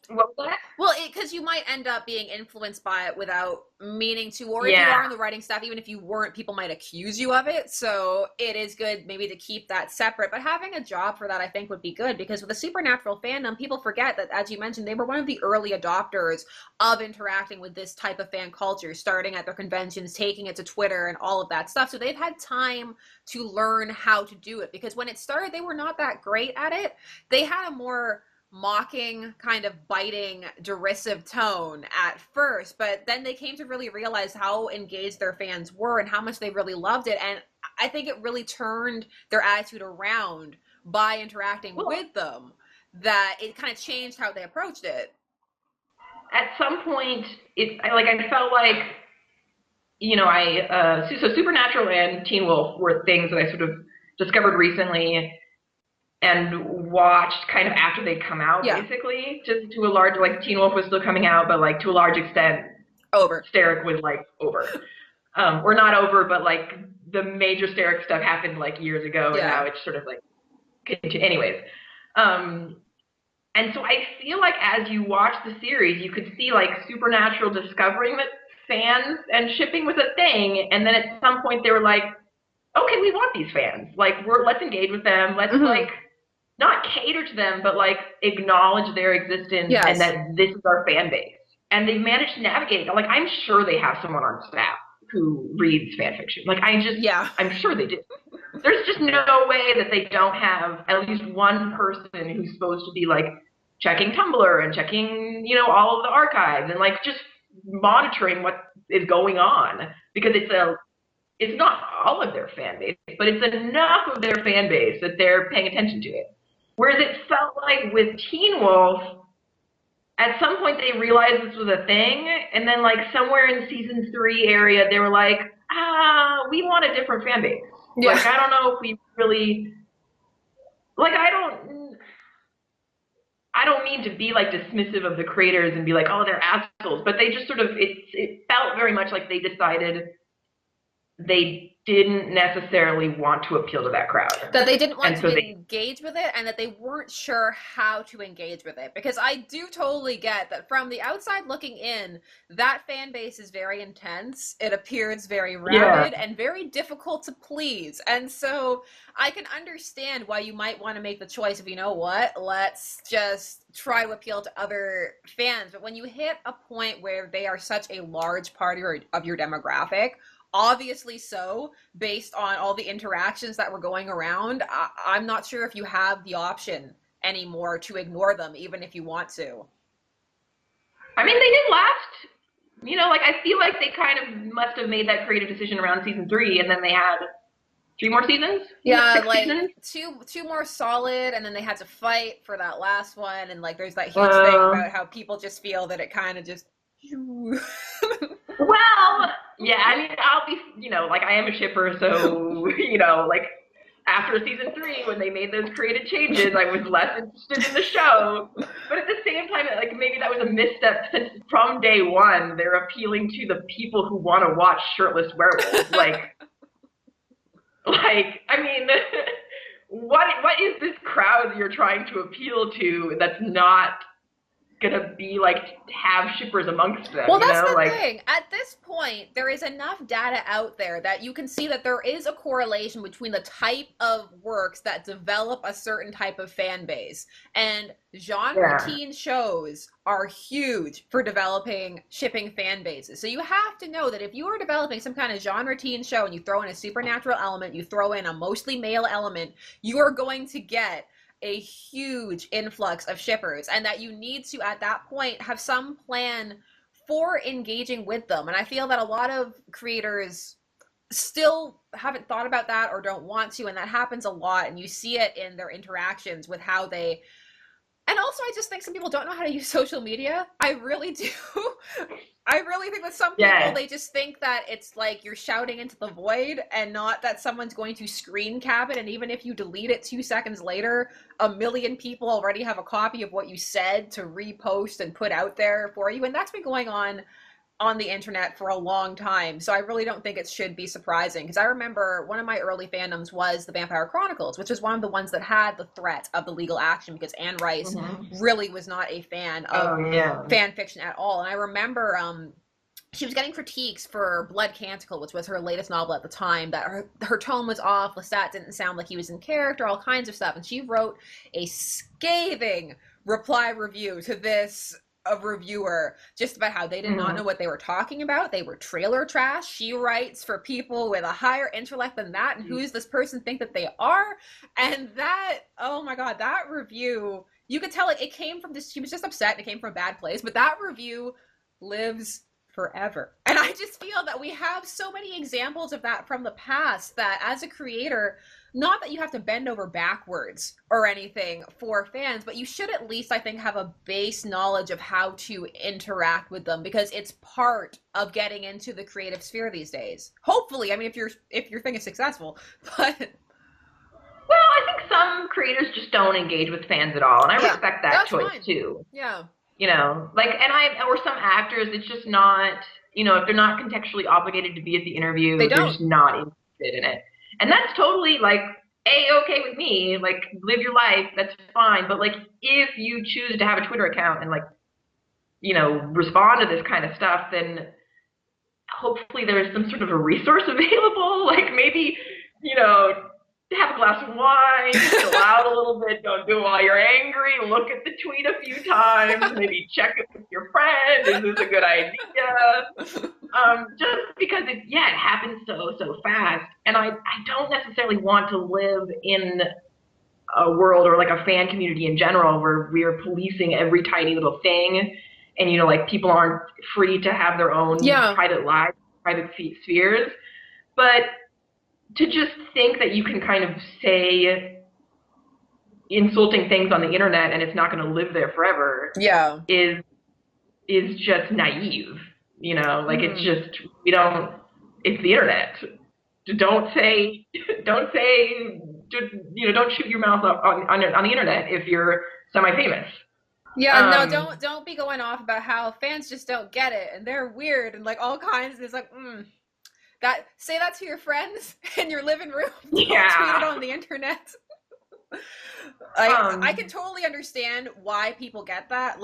What was that? Well, because you might end up being influenced by it without meaning to, or if you are on the writing staff, even if you weren't, people might accuse you of it. So it is good maybe to keep that separate. But having a job for that, I think, would be good, because with the supernatural fandom, people forget that, as you mentioned, they were one of the early adopters of interacting with this type of fan culture, starting at their conventions, taking it to Twitter and all of that stuff. So they've had time to learn how to do it, because when it started, they were not that great at it. They had a more mocking, kind of biting, derisive tone at first, but then they came to really realize how engaged their fans were and how much they really loved it, and I think it really turned their attitude around by interacting with them, that it kind of changed how they approached it. At some point, I felt like so Supernatural and Teen Wolf were things that I sort of discovered recently and watched kind of after they'd come out, basically, just to a large, like, Teen Wolf was still coming out, but, like, to a large extent, Steric was, like, over. Or not over, but, like, the major Steric stuff happened, like, years ago, and now it's sort of, like, anyways. And so I feel like as you watch the series, you could see, like, Supernatural discovering that fans and shipping was a thing, and then at some point they were like, okay, we want these fans. Like, let's engage with them. Let's, like, not cater to them, but, like, acknowledge their existence and that this is our fan base. And they've managed to navigate it. Like, I'm sure they have someone on staff who reads fan fiction. Like, I'm sure they do. There's just no way that they don't have at least one person who's supposed to be, like, checking Tumblr and checking, all of the archives and, like, just monitoring what is going on. Because it's not all of their fan base, but it's enough of their fan base that they're paying attention to it. Whereas it felt like with Teen Wolf, at some point they realized this was a thing, and then, like, somewhere in season 3 area, they were like, we want a different fan base. Yeah. Like, I don't know if we really, like, I don't mean to be, like, dismissive of the creators and be like, oh, they're assholes, but they just sort of, it felt very much like they decided they didn't necessarily want to appeal to that crowd. That they didn't want to engage with it, and that they weren't sure how to engage with it. Because I do totally get that from the outside looking in, that fan base is very intense. It appears very rabid and very difficult to please. And so I can understand why you might want to make the choice of, let's just try to appeal to other fans. But when you hit a point where they are such a large part of your demographic, obviously so, based on all the interactions that were going around, I'm not sure if you have the option anymore to ignore them, even if you want to. I mean, they did last, I feel like they kind of must have made that creative decision around season 3, and then they had 3 more seasons? Yeah, like seasons? two more solid, and then they had to fight for that last one, and, like, there's that huge thing about how people just feel that it kind of just... Well, yeah, I mean, I'll be, I am a shipper, so, like, after season 3, when they made those creative changes, I was less interested in the show. But at the same time, like, maybe that was a misstep, since from day one, they're appealing to the people who want to watch shirtless werewolves. I mean, what is this crowd you're trying to appeal to that's not gonna be, like, have shippers amongst them? Well, that's the thing. At this point, there is enough data out there that you can see that there is a correlation between the type of works that develop a certain type of fan base, and genre teen shows are huge for developing shipping fan bases. So you have to know that if you are developing some kind of genre teen show and you throw in a supernatural element, you throw in a mostly male element, you are going to get a huge influx of shippers, and that you need to, at that point, have some plan for engaging with them. And I feel that a lot of creators still haven't thought about that or don't want to, and that happens a lot, and you see it in their interactions with how they... And also, I just think some people don't know how to use social media. I really do. I really think that some people, they just think that it's like you're shouting into the void, and not that someone's going to screen cap it, and even if you delete it 2 seconds later, a million people already have a copy of what you said to repost and put out there for you. And that's been going on the internet for a long time, so I really don't think it should be surprising. Because I remember one of my early fandoms was the Vampire Chronicles, which was one of the ones that had the threat of the legal action, because Anne Rice really was not a fan of fan fiction at all. And I remember she was getting critiques for Blood Canticle, which was her latest novel at the time, that her tone was off, Lestat didn't sound like he was in character, all kinds of stuff. And she wrote a scathing reply review to this reviewer, just about how they did not know what they were talking about. They were trailer trash. She writes for people with a higher intellect than that, and who does this person think that they are? And that, oh my god, that review, you could tell it came from she was just upset, and it came from a bad place, but that review lives forever. And I just feel that we have so many examples of that from the past, that as a creator, not that you have to bend over backwards or anything for fans, but you should at least, I think, have a base knowledge of how to interact with them, because it's part of getting into the creative sphere these days. Hopefully, I mean, if your thing is successful, but Well, I think some creators just don't engage with fans at all, and I yeah, respect that that's choice fine. too. Yeah, You know, like, or some actors, it's just not, you know, if they're not contextually obligated to be at the they interview, they're don't. just not interested in it. And that's totally like okay with me. Like, live your life, that's fine. But like, if you choose to have a Twitter account and like, you know, respond to this kind of stuff, then hopefully there's some sort of a resource available. Like maybe, you know, have a glass of wine, chill out a little bit, don't do it while you're angry, look at the tweet a few times, maybe check it with your friend, is this a good idea? Just because it happens so fast. And I don't necessarily want to live in a world or like a fan community in general where we're policing every tiny little thing, and you know, like, people aren't free to have their own Yeah. private lives, private spheres. But to just think that you can kind of say insulting things on the internet and it's not going to live there forever Yeah. is just naive. You know, like, it's Mm. just, we don't, it's the internet. Don't say, don't say, you know, don't shoot your mouth up on the internet if you're semi-famous. Yeah, no, Um, don't be going off about how fans just don't get it and they're weird and like all kinds. It's like, that say that to your friends in your living room. Don't tweet it yeah. on the internet. I can Um, totally understand why people get that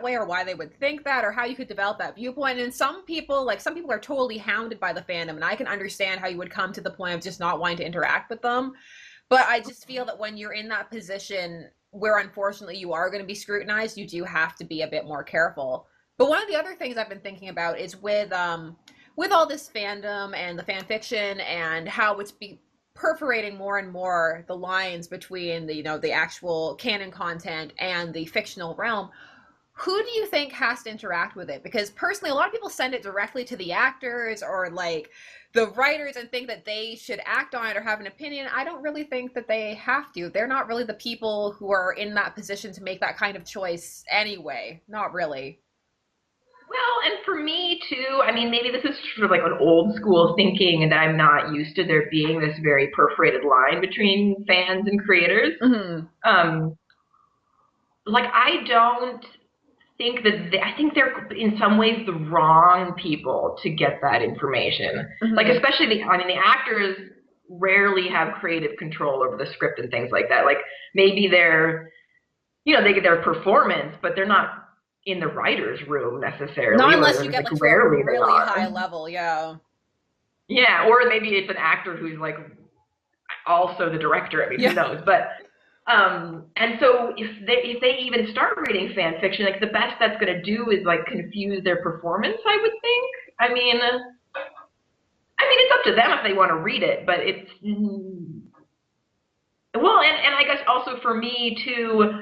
way, or why they would think that, or how you could develop that viewpoint. And some people are totally hounded by the fandom, and I can understand how you would come to the point of just not wanting to interact with them. But I just feel that when you're in that position where unfortunately you are going to be scrutinized, you do have to be a bit more careful. But one of the other things I've been thinking about is with all this fandom and the fan fiction and how it's perforating more and more the lines between the actual canon content and the fictional realm. Who do you think has to interact with it? Because personally, a lot of people send it directly to the actors or like the writers and think that they should act on it or have an opinion. I don't really think that they have to. They're not really the people who are in that position to make that kind of choice anyway. Not really. well, and for me too, I mean, maybe this is sort of like an old school thinking, and that I'm not used to there being this very perforated line between fans and creators. Mm-hmm. Um, like, I don't think that I think they're in some ways the wrong people to get that information. Like, Mm-hmm. especially the actors rarely have creative control over the script and things like that. Like, maybe they're, you know, they get their performance, but they're not in the writer's room necessarily, Not or unless you get like like to a rarely they really high are. level, yeah. Yeah, or maybe it's an actor who's like also the director. I mean, who Yeah. knows? But and so if they even start reading fan fiction, like, the best that's going to do is like confuse their performance, I would think. I mean, it's up to them if they want to read it, but it's well, and I guess also for me too,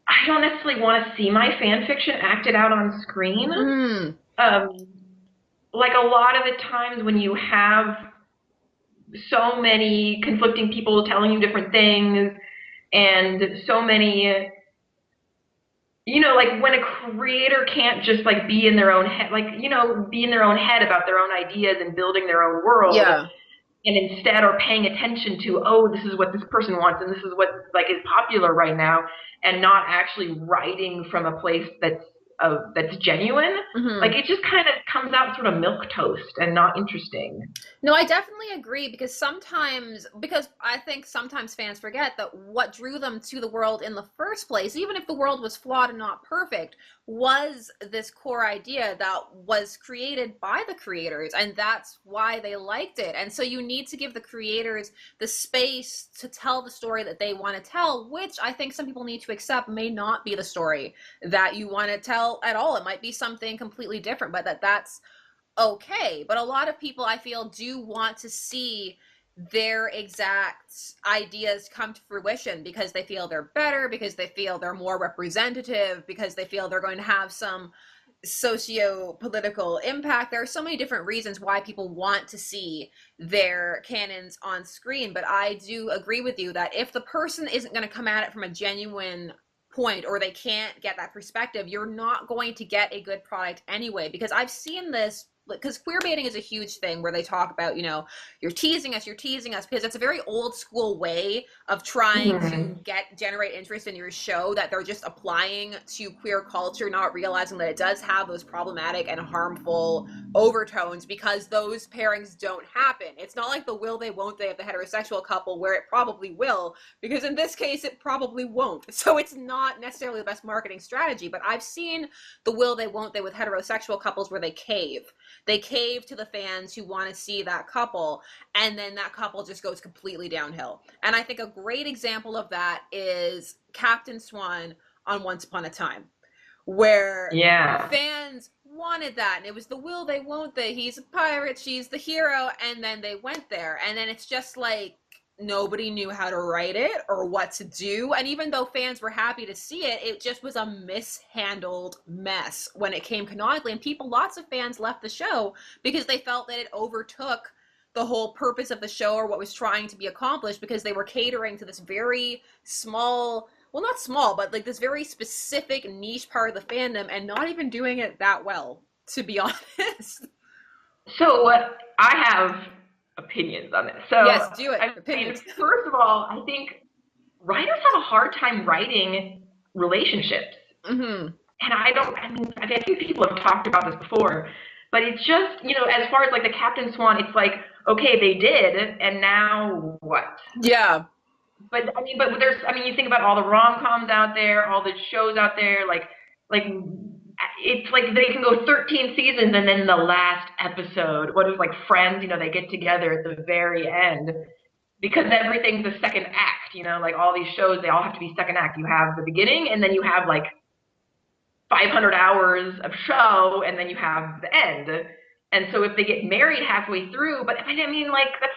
I don't necessarily want to see my fan fiction acted out on screen. Mm. Um, like, a lot of the times when you have so many conflicting people telling you different things, and so many, you know, like, when a creator can't just like be in their own head, like, you know, be in their own head about their own ideas and building their own world, Yeah. and instead are paying attention to, oh, this is what this person wants and this is what like is popular right now, and not actually writing from a place that's genuine. Mm-hmm. Like, it just kind of comes out sort of milk toast and not interesting. No, I definitely agree, because I think sometimes fans forget that what drew them to the world in the first place, even if the world was flawed and not perfect, was this core idea that was created by the creators, and that's why they liked it. And so you need to give the creators the space to tell the story that they want to tell, which I think some people need to accept may not be the story that you want to tell at all. It might be something completely different, but that's okay. But a lot of people, I feel, do want to see their exact ideas come to fruition because they feel they're better, because they feel they're more representative, because they feel they're going to have some socio-political impact. There are so many different reasons why people want to see their canons on screen, but I do agree with you that if the person isn't going to come at it from a genuine point, or they can't get that perspective, you're not going to get a good product anyway. Because I've seen this, because queer baiting is a huge thing where they talk about, you're teasing us, because it's a very old school way of trying to generate interest in your show that they're just applying to queer culture, not realizing that it does have those problematic and harmful overtones, because those pairings don't happen. It's not like the will they won't they of the heterosexual couple, where it probably will, because in this case it probably won't. So it's not necessarily the best marketing strategy. But I've seen the will they won't they with heterosexual couples where they cave to the fans who want to see that couple, and then that couple just goes completely downhill. And I think a great example of that is Captain Swan on Once Upon a Time, where fans wanted that, and it was the will they won't they, he's a pirate, she's the hero, and then they went there, and then it's just like nobody knew how to write it or what to do. And even though fans were happy to see it, it just was a mishandled mess when it came canonically. And lots of fans left the show because they felt that it overtook the whole purpose of the show, or what was trying to be accomplished, because they were catering to this very small, well, not small, but like this very specific niche part of the fandom, and not even doing it that well, to be honest. So what I have opinions on this. So yes, do it. Opinions. First of all, I think writers have a hard time writing relationships. And I think people have talked about this before, but it's just, as far as like the Captain Swan, it's like, okay, they did, and now what? Yeah. But you think about all the rom-coms out there, all the shows out there, like it's like they can go 13 seasons, and then the last episode, what is like Friends, they get together at the very end, because everything's a second act, like all these shows, they all have to be second act. You have the beginning, and then you have like 500 hours of show, and then you have the end. And so if they get married halfway through, but I mean, like, that's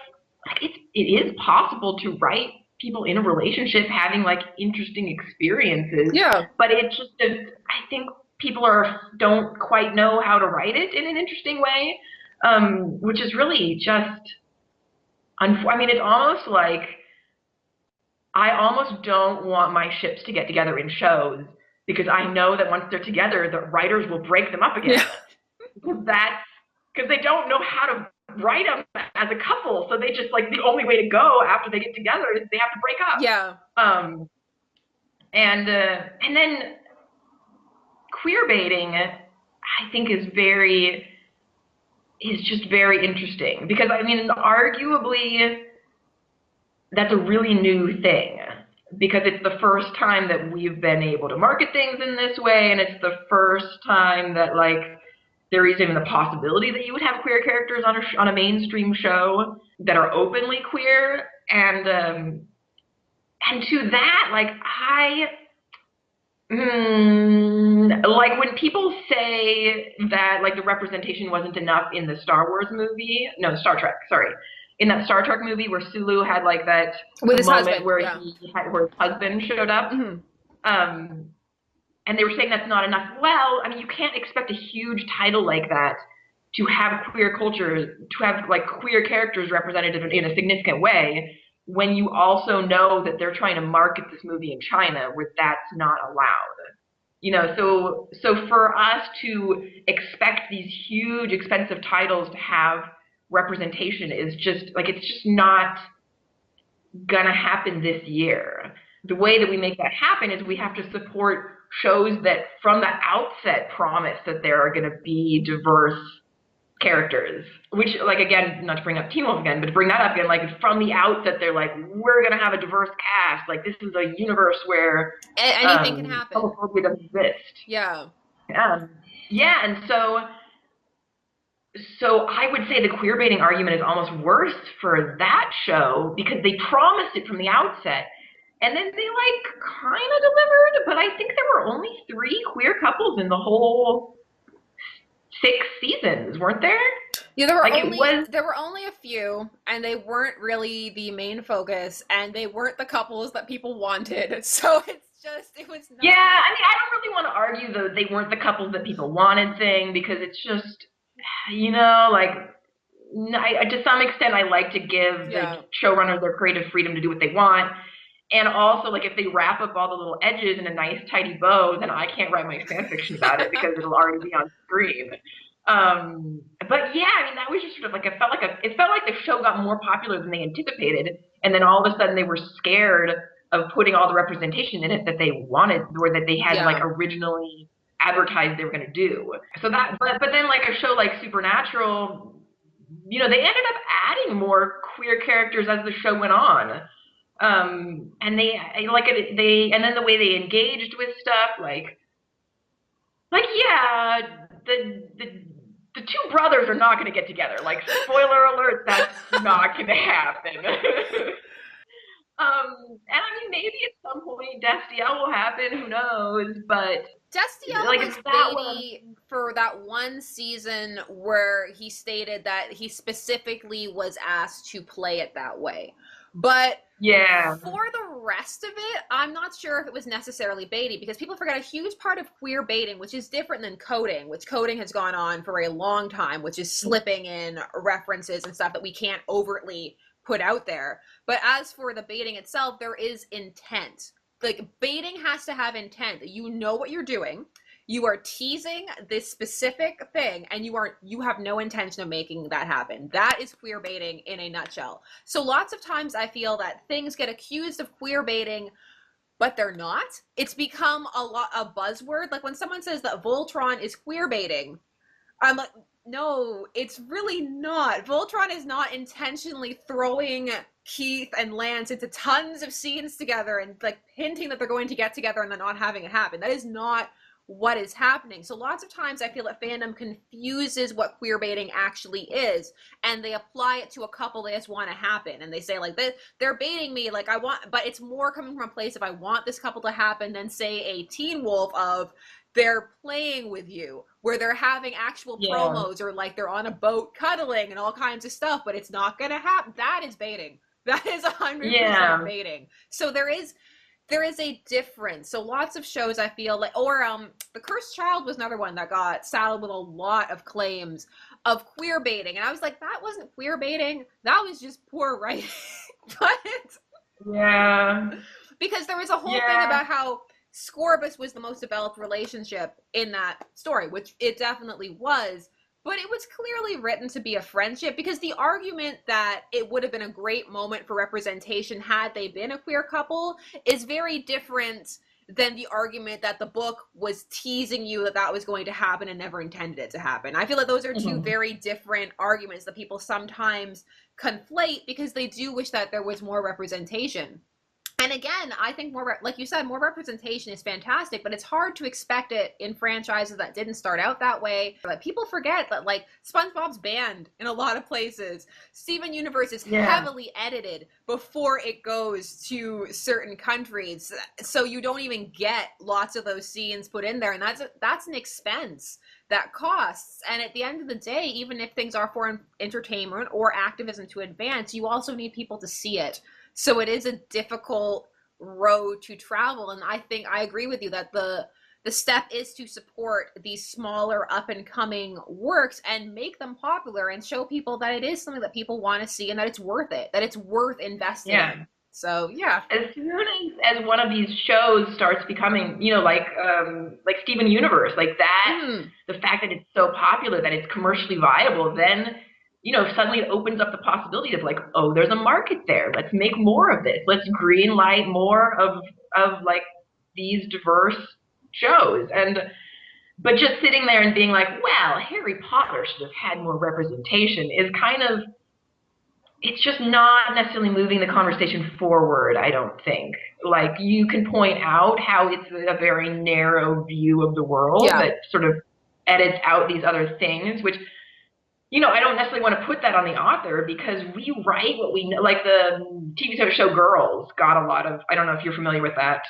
like, it is possible to write people in a relationship having like interesting experiences. Yeah. But it's just, I think people don't quite know how to write it in an interesting way, which is really just, it's almost like I almost don't want my ships to get together in shows, because I know that once they're together, the writers will break them up again. Because they don't know how to write them as a couple, so they just like, the only way to go after they get together is they have to break up. Yeah. And then queer baiting, I think is just very interesting, because arguably that's a really new thing, because it's the first time that we've been able to market things in this way, and it's the first time that like there is even the possibility that you would have queer characters on a mainstream show that are openly queer. And to that, like, like when people say that like the representation wasn't enough in the Star Trek, in that Star Trek movie where Sulu had like that with his moment husband, where where his husband showed up. And they were saying that's not enough. Well, you can't expect a huge title like that to have queer culture, to have like queer characters represented in a significant way, when you also know that they're trying to market this movie in China, where that's not allowed. So for us to expect these huge, expensive titles to have representation is just like, it's just not gonna happen this year. The way that we make that happen is we have to support shows that from the outset promise that there are going to be diverse characters, which, like, again, not to bring up Teen Wolf again, but to bring that up again, like, from the outset, they're like, we're going to have a diverse cast. Like, this is a universe where anything can happen. Homophobia doesn't exist. Yeah. And so I would say the queer baiting argument is almost worse for that show, because they promised it from the outset. And then they like kind of delivered, but I think there were only 3 queer couples in the whole 6 seasons, weren't there? Yeah, there were only a few, and they weren't really the main focus, and they weren't the couples that people wanted. So it's it was not. Yeah, I mean, I don't really want to argue the they weren't the couples that people wanted thing, because it's just, like, to some extent, I like to give the Yeah. showrunner their creative freedom to do what they want. And also, like, if they wrap up all the little edges in a nice, tidy bow, then I can't write my fan fiction about it because it'll already be on screen. But yeah, I mean, that was just sort of like, it felt like the show got more popular than they anticipated, and then all of a sudden they were scared of putting all the representation in it that they wanted, or that they had like Yeah. originally advertised they were going to do. So that, but then like a show like Supernatural, they ended up adding more queer characters as the show went on. And and then the way they engaged with stuff, yeah, the two brothers are not going to get together. Like, spoiler alert, that's not going to happen. And I mean, maybe at some point Destiel will happen. Who knows? But Destiel like, was it's that one. Beatty for that one season where he stated that he specifically was asked to play it that way. But Yeah. for the rest of it, I'm not sure if it was necessarily Beatty, because people forget a huge part of queer baiting, which is different than coding, which coding has gone on for a long time, which is slipping in references and stuff that we can't overtly put out there. But as for the baiting itself, there is intent. Like, baiting has to have intent. You know what you're doing. You are teasing this specific thing, and you have no intention of making that happen. That is queer baiting in a nutshell. So lots of times I feel that things get accused of queer baiting, but they're not. It's become a buzzword. Like, when someone says that Voltron is queer baiting, I'm like, no, it's really not. Voltron is not intentionally throwing Keith and Lance into tons of scenes together and like hinting that they're going to get together and then not having it happen. That is not what is happening. So lots of times I feel that fandom confuses what queer baiting actually is, and they apply it to a couple they just want to happen, and they say like, they're baiting me, like I want, but it's more coming from a place of I want this couple to happen than say a Teen Wolf of they're playing with you, where they're having actual promos, or like they're on a boat cuddling and all kinds of stuff, but it's not gonna happen. That is baiting. That is 100% baiting. So there is a difference. So lots of shows I feel like, or The Cursed Child was another one that got saddled with a lot of claims of queer baiting, and I was like, that wasn't queer baiting, that was just poor writing. But because there was a whole thing about how Scorbus was the most developed relationship in that story, which it definitely was, but it was clearly written to be a friendship, because the argument that it would have been a great moment for representation had they been a queer couple is very different than the argument that the book was teasing you that was going to happen and never intended it to happen. I feel like those are two very different arguments that people sometimes conflate, because they do wish that there was more representation. And again, I think more, like you said, more representation is fantastic, but it's hard to expect it in franchises that didn't start out that way. But people forget that, like, SpongeBob's banned in a lot of places. Steven Universe is heavily edited before it goes to certain countries, so you don't even get lots of those scenes put in there, and that's an expense that costs. And at the end of the day, even if things are for entertainment or activism to advance, you also need people to see it. So it is a difficult road to travel, and I think I agree with you that the step is to support these smaller up-and-coming works and make them popular and show people that it is something that people want to see and that it's worth it, that it's worth investing in. So, yeah. As soon as one of these shows starts becoming, like Steven Universe, like that, the fact that it's so popular, that it's commercially viable, then suddenly it opens up the possibility of like, oh, there's a market there. Let's make more of this. Let's green light more of like these diverse shows. But just sitting there and being like, well, Harry Potter should have had more representation is kind of, it's just not necessarily moving the conversation forward, I don't think. Like, you can point out how it's a very narrow view of the world that sort of edits out these other things, which, I don't necessarily want to put that on the author, because we write what we know. Like the TV show Girls got a lot of, I don't know if you're familiar with that.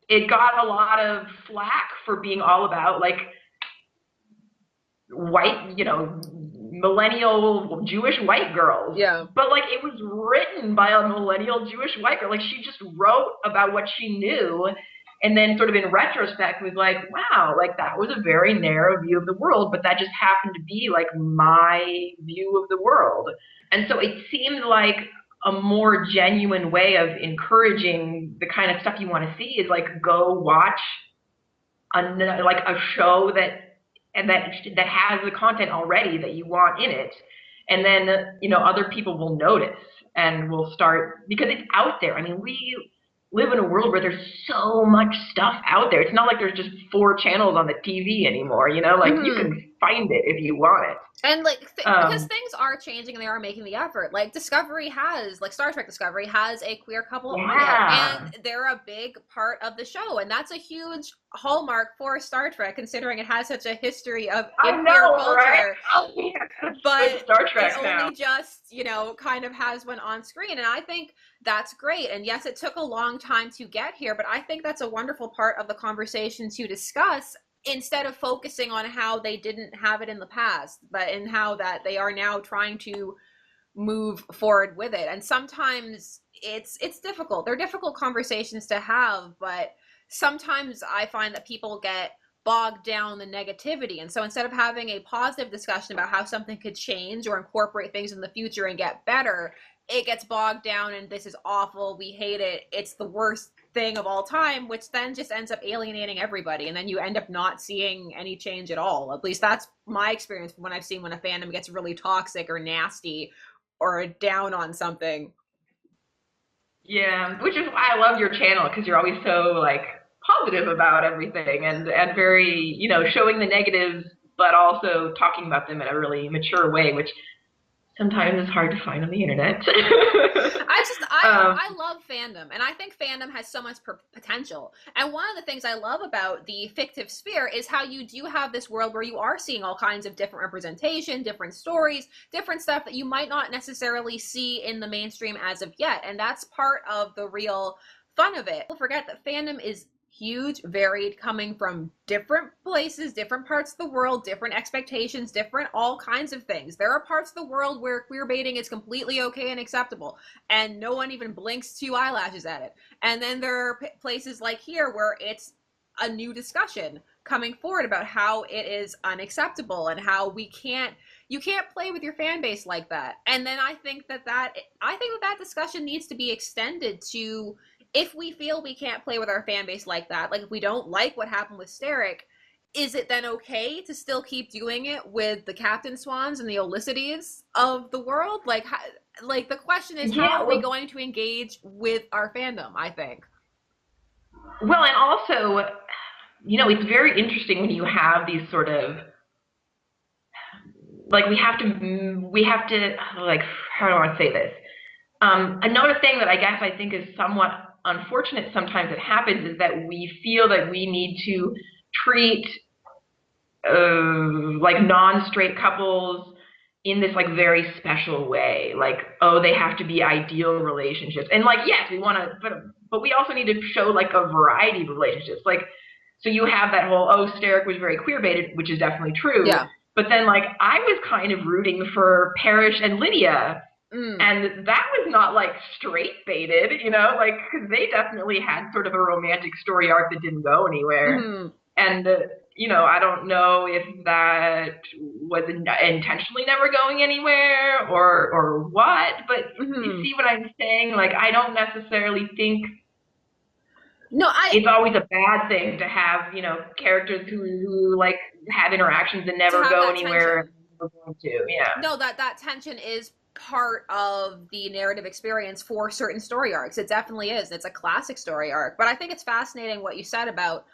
It got a lot of flack for being all about like white, millennial Jewish white girls. Yeah. But like it was written by a millennial Jewish white girl. Like she just wrote about what she knew and then sort of in retrospect was like, wow, like that was a very narrow view of the world, but that just happened to be like my view of the world. And so it seemed like a more genuine way of encouraging the kind of stuff you want to see is like go watch like a show that has the content already that you want in it, and then other people will notice and will start because it's out there. I mean, we live in a world where there's so much stuff out there. It's not like there's just 4 channels on the TV anymore. Like you can find it if you want it. And like because things are changing and they are making the effort. Like Discovery has, like Star Trek Discovery has a queer couple on it, and they're a big part of the show, and that's a huge hallmark for Star Trek, considering it has such a history of queer culture. Right? Oh, yeah. But Star Trek it now. only just kind of has one on screen, and I think that's great. And yes, it took a long time to get here, but I think that's a wonderful part of the conversation to discuss, instead of focusing on how they didn't have it in the past, but in how that they are now trying to move forward with it. And sometimes it's difficult. They're difficult conversations to have, but sometimes I find that people get bogged down in the negativity. And so instead of having a positive discussion about how something could change or incorporate things in the future and get better, it gets bogged down in this is awful, we hate it, it's the worst thing of all time, which then just ends up alienating everybody, and then you end up not seeing any change at all. At least that's my experience when I've seen when a fandom gets really toxic or nasty or down on something. Yeah, which is why I love your channel, because you're always so like positive about everything and very showing the negatives but also talking about them in a really mature way, which sometimes it's hard to find on the internet. I love fandom, and I think fandom has so much potential. And one of the things I love about the fictive sphere is how you do have this world where you are seeing all kinds of different representation, different stories, different stuff that you might not necessarily see in the mainstream as of yet. And that's part of the real fun of it. Don't forget that fandom is huge, varied, coming from different places, different parts of the world, different expectations, different all kinds of things. There are parts of the world where queerbaiting is completely okay and acceptable, and no one even blinks 2 eyelashes at it. And then there are places like here where it's a new discussion coming forward about how it is unacceptable and how you can't play with your fan base like that. And then I think that discussion needs to be extended to, if we feel we can't play with our fan base like that, like if we don't like what happened with Steric, is it then okay to still keep doing it with the Captain Swans and the Olicides of the world? Like the question is, how are we going to engage with our fandom, I think. Well, and also, it's very interesting when you have these sort of, like, we have to, like, how do I want to say this? Another thing that I think is somewhat unfortunate sometimes it happens is that we feel that we need to treat like non-straight couples in this like very special way, like, oh, they have to be ideal relationships, and like, yes, we want to, but we also need to show like a variety of relationships. Like, so you have that whole, oh, Steric was very queer-baited, which is definitely true. Yeah. But then like I was kind of rooting for Parrish and Lydia. And that was not like straight baited, like, because they definitely had sort of a romantic story arc that didn't go anywhere. And, I don't know if that was intentionally never going anywhere or what, but you see what I'm saying? Like, I don't necessarily think it's always a bad thing to have, characters who like have interactions and never go anywhere. No, that tension is part of the narrative experience for certain story arcs. It definitely is. It's a classic story arc. But I think it's fascinating what you said about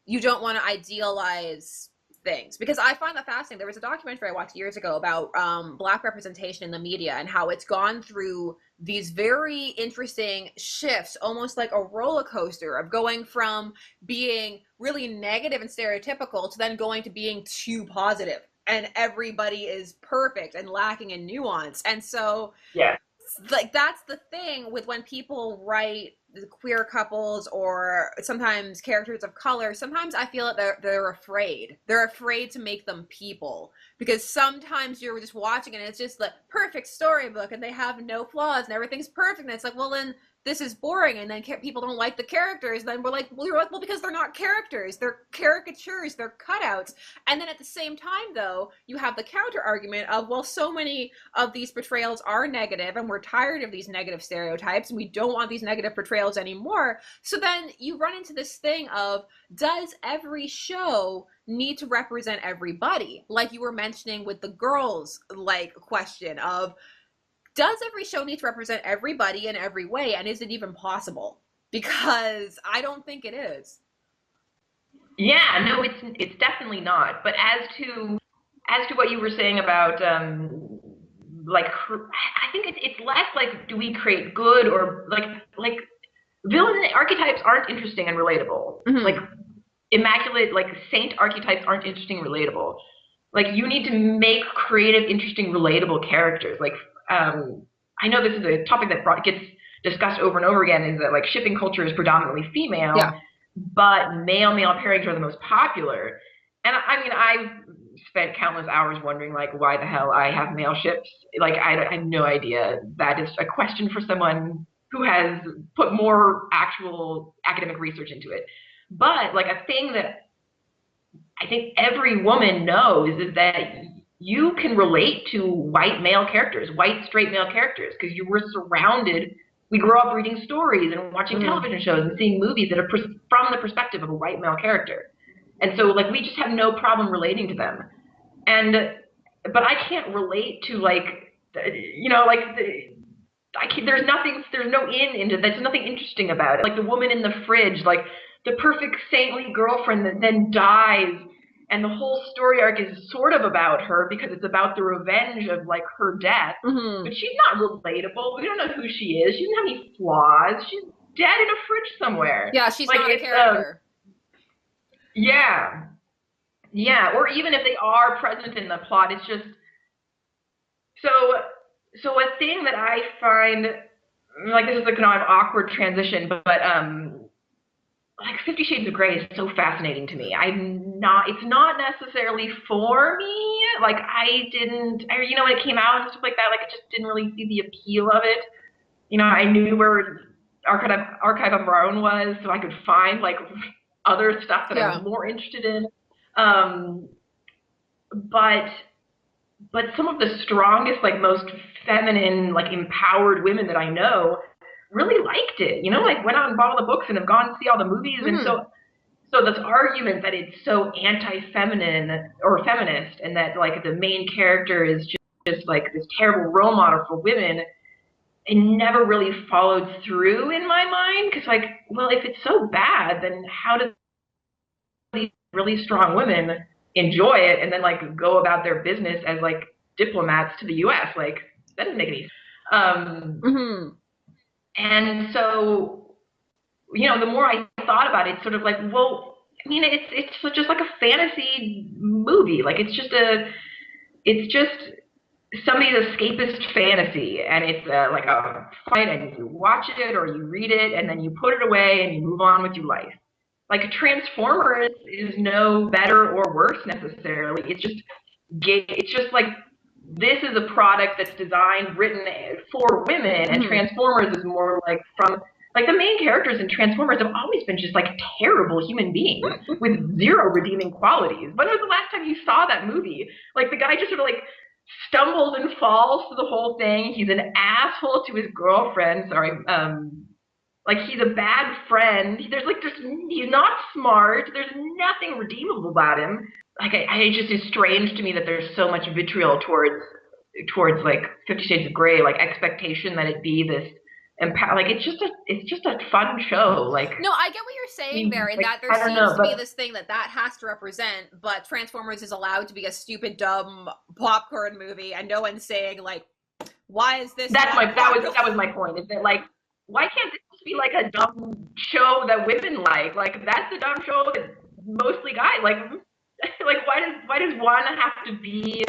you don't want to idealize things, because I find that fascinating. There was a documentary I watched years ago about Black representation in the media and how it's gone through these very interesting shifts, almost like a roller coaster of going from being really negative and stereotypical to then going to being too positive. And everybody is perfect and lacking in nuance. And so, yeah, like, that's the thing with when people write queer couples or sometimes characters of color, sometimes I feel that they're afraid. They're afraid to make them people, because sometimes you're just watching and it's just the perfect storybook and they have no flaws and everything's perfect, and it's like, well, then this is boring, and then people don't like the characters. Then we're like, well, because they're not characters, they're caricatures, they're cutouts. And then at the same time, though, you have the counter argument of, well, so many of these portrayals are negative, and we're tired of these negative stereotypes, and we don't want these negative portrayals anymore. So then you run into this thing of, does every show need to represent everybody? Like you were mentioning with the girls, like, question of, does every show need to represent everybody in every way, and is it even possible? Because I don't think it is. Yeah, no, it's definitely not. But as to what you were saying about like, I think it's less like, do we create good, or like villain archetypes aren't interesting and relatable. Mm-hmm. Like immaculate, like saint archetypes aren't interesting and relatable. Like you need to make creative, interesting, relatable characters. Like I know this is a topic that gets discussed over and over again, is that like shipping culture is predominantly female, Yeah. but male pairings are the most popular. And I mean, I've spent countless hours wondering like why the hell I have male ships. Like I have no idea. That is a question for someone who has put more actual academic research into it. But like a thing that I think every woman knows is that you can relate to white male characters, white straight male characters, because you were surrounded. We grew up reading stories and watching television shows and seeing movies that are from the perspective of a white male character, and so like we just have no problem relating to them. And but I can't relate to like, you know, like there's nothing interesting about it. Like the woman in the fridge, like the perfect saintly girlfriend that then dies, and the whole story arc is sort of about her because it's about the revenge of like her death. Mm-hmm. But she's not relatable. We don't know who she is. She doesn't have any flaws. She's dead in a fridge somewhere. Yeah, she's like, not a character. Yeah. Yeah, or even if they are present in the plot, it's just so a thing that I find, like, this is a kind of awkward transition, but like 50 Shades of Grey is so fascinating to me. It's not necessarily for me. Like you know, when it came out and stuff like that, like I just didn't really see the appeal of it. You know, I knew where Archive of Our Own was, so I could find like other stuff that I was more interested in. But some of the strongest, like most feminine, like empowered women that I know really liked it. You know, like went out and bought all the books and have gone to see all the movies. And so this argument that it's so anti-feminine or feminist, and that like the main character is just like this terrible role model for women, it never really followed through in my mind. Because like, well, if it's so bad, then how do these really strong women enjoy it and then like go about their business as like diplomats to the US? Like that doesn't make any sense. And so, you know, the more I thought about it, it's sort of like, well, I mean, it's just like a fantasy movie. Like it's just somebody's escapist fantasy, and it's like a fight, and you watch it or you read it, and then you put it away and you move on with your life. Like Transformers is no better or worse necessarily. It's just like, this is a product that's designed, written for women, and Transformers is more like from, like the main characters in Transformers have always been just like terrible human beings with zero redeeming qualities. When was the last time you saw that movie? Like the guy just sort of like stumbles and falls to the whole thing. He's an asshole to his girlfriend. Sorry. Like he's a bad friend. He's not smart. There's nothing redeemable about him. Like it just is strange to me that there's so much vitriol towards like 50 Shades of Grey, like expectation that it be this like it's just a fun show. Like, no, I get what you're saying there, in that there seems to be this thing that has to represent, but Transformers is allowed to be a stupid, dumb popcorn movie, and no one's saying like, why is this? That was my point. Is that like, why can't this be like a dumb show that women like? Like that's the dumb show that mostly guys like. Like why does one have to be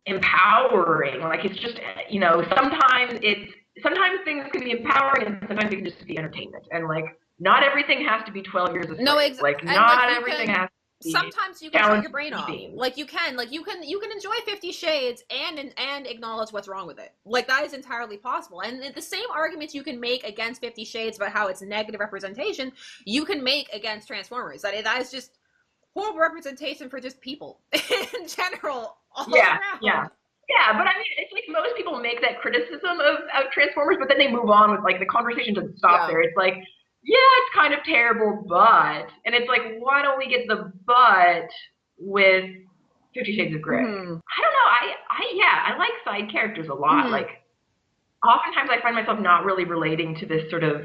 empowering? Like it's just, you know, sometimes it's sometimes things can be empowering and sometimes they can just be entertainment. And like, not everything has to be 12 Years a Slave. Like, and like not everything has to be sometimes you can shut your brain off. Like you can enjoy 50 Shades and acknowledge what's wrong with it. Like that is entirely possible. And the same arguments you can make against 50 Shades about how it's negative representation, you can make against Transformers. That is just horrible representation for just people in general. Yeah. Yeah, but I mean, it's like most people make that criticism of Transformers, but then they move on with, like, the conversation doesn't stop there. It's like, yeah, it's kind of terrible, but, and it's like, why don't we get the but with 50 Shades of Grey? I don't know, I like side characters a lot. Like, oftentimes I find myself not really relating to this sort of,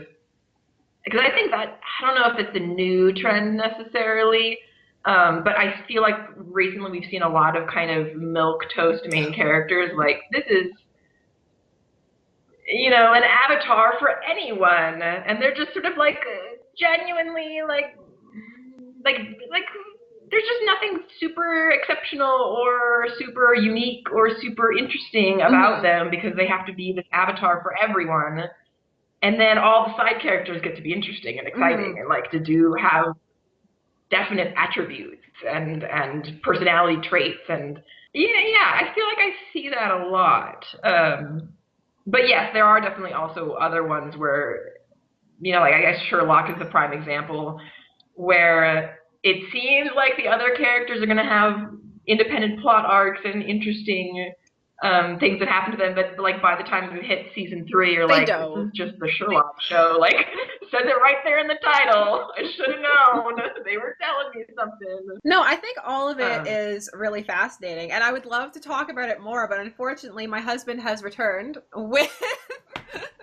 because I think that, I don't know if it's a new trend necessarily, but I feel like recently we've seen a lot of kind of milquetoast main characters. Like, this is, you know, an avatar for anyone, and they're just sort of like genuinely like there's just nothing super exceptional or super unique or super interesting about them because they have to be this avatar for everyone. And then all the side characters get to be interesting and exciting and like to have definite attributes and personality traits. And I feel like I see that a lot. But yes, there are definitely also other ones where, you know, like I guess Sherlock is the prime example, where it seems like the other characters are going to have independent plot arcs and interesting things that happen to them, but like by the time you hit season 3, you're like, this is just the Sherlock show. Like, says it right there in the title. I should have known. They were telling me something. No, I think all of it is really fascinating, and I would love to talk about it more, but unfortunately my husband has returned with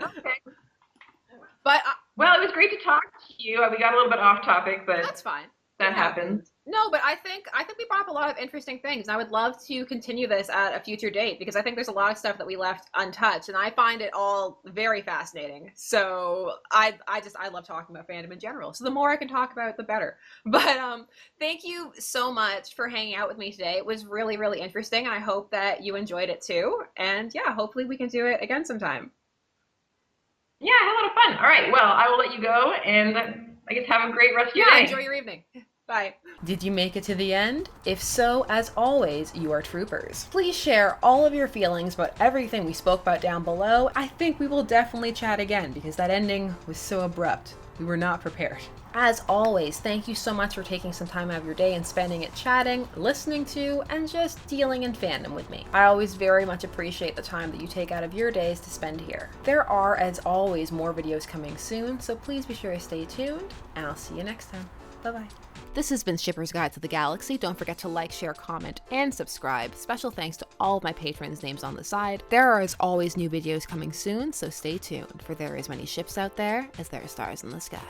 Okay. But well, it was great to talk to you. We got a little bit off topic, but that's fine. That happens. No, but I think we brought up a lot of interesting things, and I would love to continue this at a future date because I think there's a lot of stuff that we left untouched, and I find it all very fascinating. So I love talking about fandom in general. So the more I can talk about it, the better. But thank you so much for hanging out with me today. It was really, really interesting, and I hope that you enjoyed it too. And yeah, hopefully we can do it again sometime. Yeah, I had a lot of fun. All right, well, I will let you go, and I guess have a great rest of your day. Enjoy your evening. Bye. Did you make it to the end? If so, as always, you are troopers. Please share all of your feelings about everything we spoke about down below. I think we will definitely chat again because that ending was so abrupt. We were not prepared. As always, thank you so much for taking some time out of your day and spending it chatting, listening to, and just dealing in fandom with me. I always very much appreciate the time that you take out of your days to spend here. There are, as always, more videos coming soon, so please be sure to stay tuned, and I'll see you next time. Bye-bye. This has been Shipper's Guide to the Galaxy. Don't forget to like, share, comment, and subscribe. Special thanks to all of my patrons' names on the side. There are, as always, new videos coming soon, so stay tuned, for there are as many ships out there as there are stars in the sky.